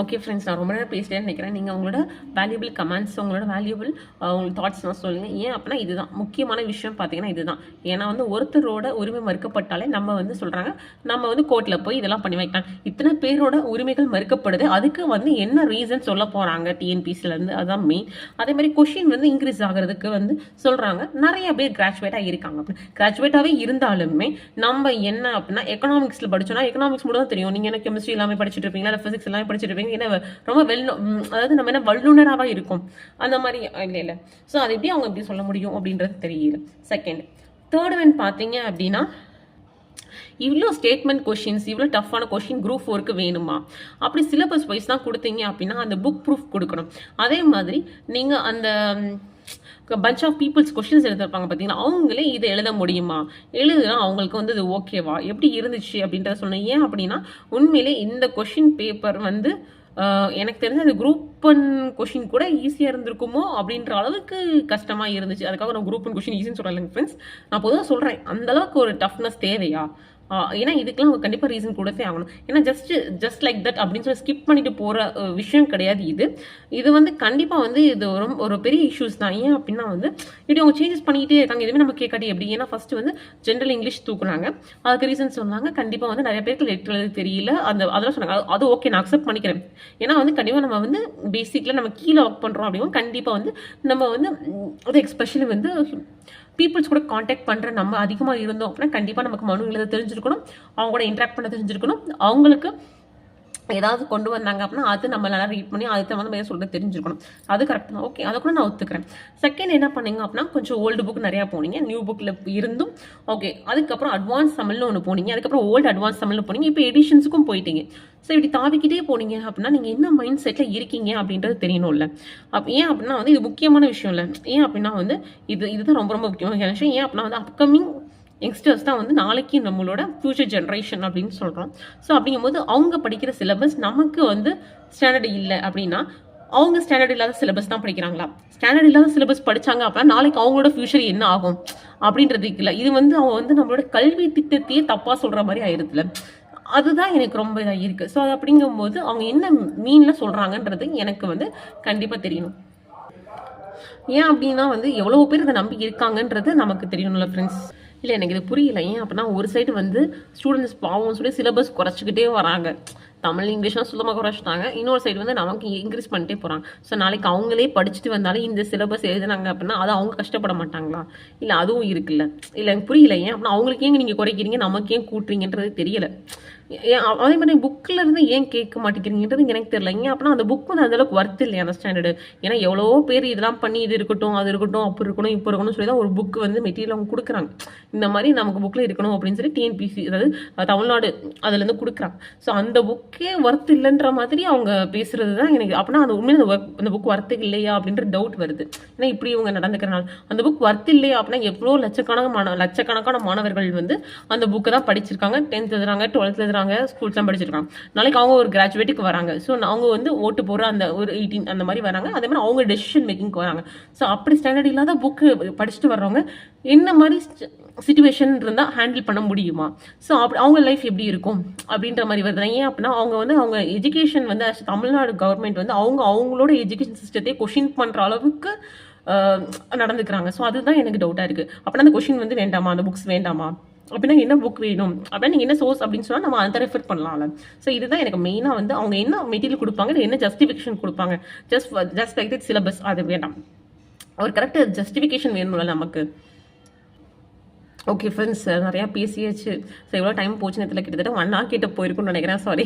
ஓகே ஃப்ரெண்ட்ஸ், நான் ரொம்ப நேரம் பேசுகிறேன்னு நினைக்கிறேன். நீங்கள் உங்களோட வேல்யூபிள் கமெண்ட்ஸ், உங்களோட வேல்யூபிள் உங்களுக்கு தாட்ஸ்லாம் சொல்லுங்கள். ஏன் அப்படின்னா இதுதான் முக்கியமான விஷயம் பார்த்தீங்கன்னா இதுதான். ஏன்னா வந்து ஒருத்தரோட உரிமை மறுக்கப்பட்டாலே நம்ம வந்து சொல்கிறாங்க நம்ம வந்து கோர்ட்டில் போய் இதெல்லாம் பண்ணி வைக்கலாம். இத்தனை பேரோட உரிமைகள் மறுக்கப்படுது, அதுக்கு வந்து என்ன ரீசன் சொல்ல போகிறாங்க டிஎன்பிசிலேருந்து, அதுதான் மெயின். அதே மாதிரி கொஷின் வந்து இன்க்ரீஸ் ஆகிறதுக்கு வந்து சொல்கிறாங்க. நிறைய பேர் கிராஜுவேட்டாக இருக்காங்க. கிராஜுவேட்டாகவே இருந்தாலுமே நம்ம என்ன அப்படின்னா எக்கனாமிக்ஸில் படித்தோன்னா எக்கனாமிக்ஸ் மட்டும் தான் தெரியும். நீங்கள் என்ன கெமிஸ்ட்ரி எல்லாமே படிச்சுட்டு இருப்பீங்களா, இல்லை ஃபிசிக்ஸ் எல்லாமே படிச்சுட்டு இருப்பீங்க. ஏன்னா ரொம்ப அதாவது நம்ம என்ன வல்லுநராக இருக்கும் அந்த மாதிரி இல்லை. ஸோ அது எப்படி அவங்க எப்படி சொல்ல முடியும் அப்படின்றது தெரியல. செகண்ட் தேர்ட் ஒன் பார்த்தீங்க அப்படின்னா இவ்வளோ ஸ்டேட்மெண்ட் கொஷின்ஸ், இவ்வளோ டஃப்பான கொஷின் குரூப் 4க்கு வேணுமா? அப்படி சிலபஸ் வைஸ் தான் கொடுத்தீங்க அப்படின்னா அந்த புக் ப்ரூஃப் கொடுக்கணும். அதே மாதிரி நீங்கள் அந்த பஞ்ச் ஆஃப் பீப்புள்ஸ் கொஷின்ஸ் எழுதிருப்பாங்க பார்த்தீங்கன்னா, அவங்களே இதை எழுத முடியுமா, எழுதுனா அவங்களுக்கு வந்து இது ஓகேவா, எப்படி இருந்துச்சு அப்படின்றத சொன்னேன். ஏன் அப்படின்னா உண்மையிலே இந்த கொஷின் பேப்பர் வந்து எனக்கு தெரிஞ்ச அந்த குரூப் ஒன் கொஷின் கூட ஈஸியாக இருந்திருக்குமோ அப்படின்ற அளவுக்கு கஷ்டமாக இருந்துச்சு. அதுக்காக நான் குரூப் ஒன் கொஷின் ஈஸின்னு சொல்கிறேன் ஃப்ரெண்ட்ஸ். நான் பொதுவாக சொல்கிறேன், அந்தளவுக்கு ஒரு டஃப்னஸ் தேவையா? ஏன்னா இதுக்கெல்லாம் அவங்க கண்டிப்பாக ரீசன் கொடுத்தே ஆகணும். ஏன்னா ஜஸ்ட் லைக் தட் அப்படின்னு சொல்லி ஸ்கிப் பண்ணிட்டு போகிற விஷயம் கிடையாது இது வந்து கண்டிப்பாக வந்து இது ஒரு பெரிய இஷ்யூஸ் தான். ஏன் அப்படின்னா வந்து இப்படி அவங்க சேஞ்சஸ் பண்ணிக்கிட்டே இருக்காங்க, எதுவுமே நம்ம கேட்காட்டி எப்படி? ஏன்னா ஃபர்ஸ்ட் வந்து ஜென்ரல் இங்கிலீஷ் தூக்குறாங்க, அதுக்கு ரீசன் சொன்னாங்க. கண்டிப்பாக வந்து நிறைய பேருக்கு லெட்டர் எழுத தெரியல, அதெல்லாம் சொன்னாங்க. அது ஓகே, நான் அக்செப்ட் பண்ணிக்கிறேன். ஏன்னா வந்து கண்டிப்பாக நம்ம வந்து பேசிக்கில் நம்ம கீழே ஒர்க் பண்ணுறோம் அப்படின்னா கண்டிப்பாக வந்து நம்ம வந்து அது எக்ஸ்பெஷலி வந்து பீப்புள்ஸ் கூட காண்டாக்ட் பண்ணுற நம்ம அதிகமாக இருந்தோம் அப்படின்னா கண்டிப்பாக நமக்கு மனு எழுத தெரிஞ்சிருக்கணும், அவங்க கூட இன்ட்ராக்ட் பண்ண தெரிஞ்சிருக்கணும், அவங்களுக்கு ஏதாவது கொண்டு வந்தாங்க அப்படின்னா அது நம்ம நல்லா ரீட் பண்ணி அதுக்கு வந்து மேலே சொல்கிறது தெரிஞ்சிருக்கணும். அது கரெக்ட் தான், ஓகே, அதை கூட நான் ஒத்துக்கிறேன். செகண்ட் என்ன பண்ணீங்க அப்படின்னா கொஞ்சம் ஓல்டு புக் நிறையா போனீங்க, நியூ புக்கில் இருந்தும் ஓகே. அதுக்கப்புறம் அட்வான்ஸ் தமிழ்னு ஒன்று போனீங்க, அதுக்கப்புறம் ஓல்டு அட்வான்ஸ் தமிழில் போனீங்க, இப்போ எடிஷன்ஸுக்கும் போயிட்டீங்க. ஸோ இப்படி தாவிக்கிட்டே போனீங்க அப்படின்னா நீங்கள் என்ன மைண்ட் செட்டில் இருக்கீங்க அப்படின்றது தெரியணும்ல. ஏன் அப்படின்னா வந்து இது முக்கியமான விஷயம் இல்லை. ஏன் அப்படின்னா வந்து இதுதான் ரொம்ப ரொம்ப முக்கியமான விஷயம். ஏன் அப்படின்னா வந்து அப்கமிங் யங்ஸ்டர்ஸ் தான் வந்து நாளைக்கு நம்மளோட ஃபியூச்சர் ஜென்ரேஷன் அப்படின்னு சொல்கிறோம். ஸோ அப்படிங்கும்போது அவங்க படிக்கிற சிலபஸ் நமக்கு வந்து ஸ்டாண்டர்டு இல்லை அப்படின்னா அவங்க ஸ்டாண்டர்ட் இல்லாத சிலபஸ் தான் படிக்கிறாங்களா? ஸ்டாண்டர்ட் இல்லாத சிலபஸ் படித்தாங்க அப்படின்னா நாளைக்கு அவங்களோட ஃபியூச்சர் என்ன ஆகும் அப்படின்றதுக்கு இல்லை. இது வந்து அவங்க வந்து நம்மளோட கல்வி திட்டத்தையே தப்பாக சொல்கிற மாதிரி ஆயிடுதுல. அதுதான் எனக்கு ரொம்ப இதாக இருக்குது. ஸோ அது அப்படிங்கும்போது அவங்க என்ன மீனில் சொல்கிறாங்கன்றது எனக்கு வந்து கண்டிப்பாக தெரியணும். ஏன் அப்படின்னா வந்து எவ்வளோ பேர் இதை நம்பி இருக்காங்கன்றது நமக்கு தெரியணும்ல ஃப்ரெண்ட்ஸ். இல்லை எனக்கு இது புரியல. ஏன் அப்படின்னா ஒரு சைடு வந்து ஸ்டூடெண்ட்ஸ் பாவம் சொல்லி சிலபஸ் குறைச்சிக்கிட்டே வராங்க, தமிழ் இங்கிலீஷ்லாம் சுத்தமாக குறைச்சிட்டாங்க. இன்னொரு சைடு வந்து நமக்கு இன்க்ரீஸ் பண்ணிட்டே போகிறாங்க. ஸோ நாளைக்கு அவங்களே படிச்சுட்டு வந்தாலும் இந்த சிலபஸ் எழுதுனாங்க அப்படின்னா அது அவங்க கஷ்டப்பட மாட்டாங்களா? இல்லை அதுவும் இருக்குல்ல. இல்லை எனக்கு புரியல. ஏன் அப்படின்னா அவங்களுக்கு ஏங்க நீங்கள் குறைக்கிறீங்க, நமக்கு ஏன் கூட்டுறீங்கன்றது தெரியல. அதே மாதிரி புக்கில் இருந்து ஏன் கேட்க மாட்டேங்கிறீங்கன்றது எனக்கு தெரியல. ஏன் அப்படின்னா அந்த புக் வந்து அந்தளவுக்கு ஒர்த் இல்லையா அந்த ஸ்டாண்டர்டு? ஏன்னா எவ்வளோ பேர் இதெல்லாம் பண்ணி இது இருக்கட்டும் அது இருக்கட்டும் அப்படி இருக்கணும் இப்போ இருக்கணும்னு சொல்லி தான் ஒரு புக் வந்து மெட்டீரியல் அவங்க கொடுக்குறாங்க. இந்த மாதிரி நமக்கு புக்கில் இருக்கணும் அப்படின்னு சொல்லி டிஎன்பிசி அதாவது தமிழ்நாடு அதுலேருந்து கொடுக்குறாங்க. ஸோ அந்த புக்கே ஒர்த் இல்லைன்ற மாதிரி அவங்க பேசுறது தான் எனக்கு. அப்படின்னா அந்த உண்மையில அந்த புக் ஒர்த்து இல்லையா அப்படின்ற டவுட் வருது. ஏன்னா இப்படி இவங்க நடந்துக்கிறனால அந்த புக் ஒர்த் இல்லையா அப்படின்னா எவ்வளோ லட்சக்கணக்கான மாணவர்கள் வந்து அந்த புக்கை தான் படிச்சிருக்காங்க. 10th எழுதுறாங்க, 12th எழுதுறாங்க, ஸ்கூல்ஸ்லாம் படிச்சிருக்காங்க. நாளைக்கு அவங்க ஒரு கிராஜுவேட்டுக்கு வராங்க. ஸோ அவங்க வந்து ஓட்டு போடுற அந்த ஒரு 18 அந்த மாதிரி வராங்க. அதே மாதிரி அவங்க டெசிஷன் மேக்கிங்க்கு வராங்க. ஸோ அப்படி ஸ்டாண்டர்ட் இல்லாத புக்கு படிச்சுட்டு வர்றவங்க என்ன மாதிரி சிச்சுவேஷன் இருந்தால் ஹேண்டில் பண்ண முடியுமா? ஸோ அப்படி அவங்க லைஃப் எப்படி இருக்கும் அப்படின்ற மாதிரி வருது. ஏன் அப்படின்னா அவங்க எஜுகேஷன் வந்து தமிழ்நாடு கவர்மெண்ட் வந்து அவங்களோட எஜுகேஷன் சிஸ்டத்தை கொஷின் பண்ணுற அளவுக்கு நடந்துக்கிறாங்க. ஸோ அதுதான் எனக்கு டவுட்டாக இருக்குது. அப்படின்னா அந்த கொஷின் வந்து வேண்டாமா, அந்த புக்ஸ் வேண்டாமா, அப்படின்னா என்ன புக் வேணும், அப்படின்னா நீங்கள் என்ன சோர்ஸ் அப்படின்னு சொன்னால் நம்ம அதை ரெஃபர் பண்ணலாம்ல. ஸோ இதுதான் எனக்கு மெயினாக வந்து அவங்க என்ன மெட்டீரியல் கொடுப்பாங்க, என்ன ஜஸ்டிஃபிகேஷன் கொடுப்பாங்க. ஜஸ்ட் லைக் தட் சிலபஸ் அது வேண்டாம், ஒரு கரெக்ட் ஜஸ்டிஃபிகேஷன் வேணும்ல நமக்கு. ஓகே ஃப்ரெண்ட்ஸ், நிறையா பேசியாச்சு. ஸோ எவ்வளோ டைம் போச்சுன்னு இதில் கிட்டத்தட்ட 1 hour கிட்ட போயிருக்குன்னு நினைக்கிறேன். சாரி,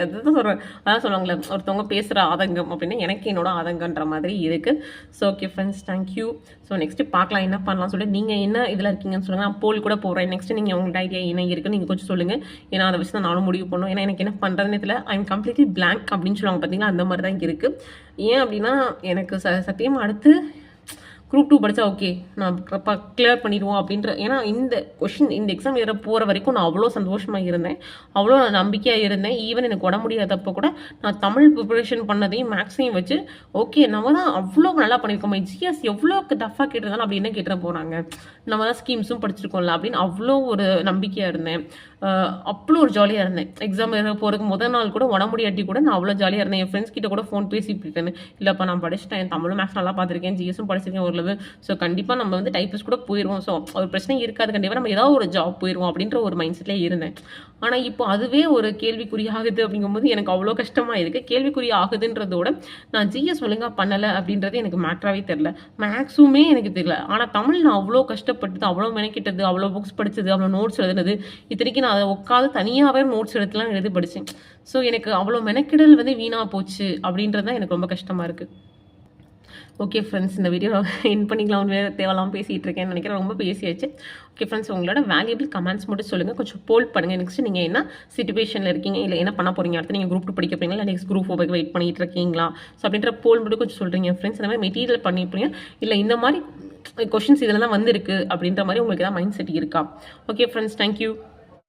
அதுதான் சொல்கிறேன். அதான் சொல்லுவாங்களே ஒருத்தவங்க பேசுகிற ஆதங்கம் அப்படின்னா எனக்கு என்னோட ஆதங்கன்ற மாதிரி இருக்குது. So okay friends, thank you. So next பார்க்கலாம் என்ன பண்ணலாம் சொல்லி நீங்கள் என்ன இதில் இருக்கீங்கன்னு சொல்லுங்கள். நான் போல் கூட போகிறேன். நெக்ஸ்ட்டு நீங்கள் உங்களோட ஐடியா என்ன இருக்குன்னு நீங்கள் கொஞ்சம் சொல்லுங்கள். ஏன்னா அதை வச்சு தான் நானும் முடிவு பண்ணும். ஏன்னா எனக்கு என்ன பண்ணுறதுன்னு தெரியல. ஐ எம் கம்ப்ளீட்லி பிளாங்க் அப்படின்னு சொல்லுவாங்க பார்த்தீங்களா, அந்த மாதிரி தான் இங்கே இருக்குது. ஏன் அப்படின்னா எனக்கு சத்தியமாக அடுத்து குரூப் 2 படித்தா ஓகே நான் கிளியர் பண்ணிடுவோம் அப்படின்ற. ஏன்னா இந்த கொஷின் இந்த எக்ஸாம் எழுத போகிற வரைக்கும் நான் அவ்வளோ சந்தோஷமாக இருந்தேன், அவ்வளோ நம்பிக்கையாக இருந்தேன். ஈவன் எனக்கு உட முடியாதப்போ கூட நான் தமிழ் ப்ரிப்பரேஷன் பண்ணதையும் மேக்ஸையும் வச்சு ஓகே நம்ம தான் அவ்வளோ நல்லா பண்ணியிருக்கோம். ஜிஎஸ் எவ்வளோ டஃப்பாக கேட்டிருந்தாலும் அப்படி என்ன கேட்டுற போகிறாங்க, நம்ம தான் ஸ்கீம்ஸும் படிச்சிருக்கோம்ல அப்படின்னு அவ்வளோ ஒரு நம்பிக்கையாக இருந்தேன். அவ்வளோ ஒரு ஜாலியாக இருந்தேன். எக்ஸாம் எழுத போகிறதுக்கு முதல் நாள் கூட உட முடியாட்டி கூட நான் அவ்வளோ ஜாலியாக இருந்தேன். என் ஃப்ரெண்ட்ஸ் கிட்ட கூட ஃபோன் பேசிட்டு இருக்கேன், இல்லைப்பா நான் படிச்சிட்டேன், தமிழும் மேக்ஸ் நல்லா பார்த்துருக்கேன், ஜிஎஸும் படிச்சிருக்கேன் ஓரளவு. ஸோ கண்டிப்பாக நம்ம வந்து டைப்பிஸ்ட் கூட போயிடுவோம். ஸோ ஒரு பிரச்சனை இருக்காது, கண்டிப்பாக நம்ம ஏதாவது ஒரு ஜாப் போயிடுவோம் அப்படின்ற ஒரு மைண்ட் செட்லேயே இருந்தேன். ஆனால் இப்போ அதுவே ஒரு கேள்விக்குறி ஆகுது அப்படிங்கும்போது எனக்கு அவ்வளோ கஷ்டமாக இருக்குது. கேள்விக்குறி ஆகுதுன்றதோட நான் ஜிஎஸ் ஒழுங்காக பண்ணலை அப்படின்றது எனக்கு மேட்ராகவே தெரில, மேக்ஸுமே எனக்கு தெரியல. ஆனால் தமிழ் நான் அவ்வளோ கஷ்டப்பட்டது, அவ்வளோ மெனக்கிட்டது, அவ்வளோ புக்ஸ் படித்தது, அவ்வளோ நோட்ஸ் எழுதுனது, இத்தனைக்கு நான் அதை உட்காந்து தனியாகவே நோட்ஸ் எடுத்துலாம் எழுதி படித்தேன். ஸோ எனக்கு அவ்வளோ மெனக்கிடல் வந்து வீணாக போச்சு அப்படின்றது தான் எனக்கு ரொம்ப கஷ்டமாக இருக்குது. ஓகே ஃப்ரெண்ட்ஸ், இந்த வீடியோ என் பண்ணிக்கலாம், தேவையில்லாமல் பேசிகிட்டு இருக்கேன்னு நினைக்கிறேன், ரொம்ப பேசியாச்சு. ஓகே ஃப்ரெண்ட்ஸ், உங்களோட வேல்யூபிள் கமெண்ட்ஸ் மட்டும் சொல்லுங்கள், கொஞ்சம் போல் பண்ணுங்கள். நெக்ஸ்ட் நீங்கள் என்ன சிச்சுவேஷனில் இருக்கீங்க, இல்லை என்ன பண்ண போகிறீங்க, அடுத்து நீங்கள் குரூப் 2 படிக்க போகிறீங்களா, இல்லை நெக்ஸ்ட் குரூப் 4 வெயிட் பண்ணிட்டு இருக்கீங்களா, ஸோ அப்படின்ற போல் மட்டும் கொஞ்சம் சொல்கிறீங்க ஃப்ரெண்ட்ஸ். இந்த மாதிரி மெட்டீரியல் பண்ணிப்பீங்க, இல்லை இந்த மாதிரி கொஷின்ஸ் இதெல்லாம் வந்திருக்கு அப்படின்ற மாதிரி உங்களுக்கு ஏதாவது மைண்ட் செட் இருக்கா? Okay friends, thank you.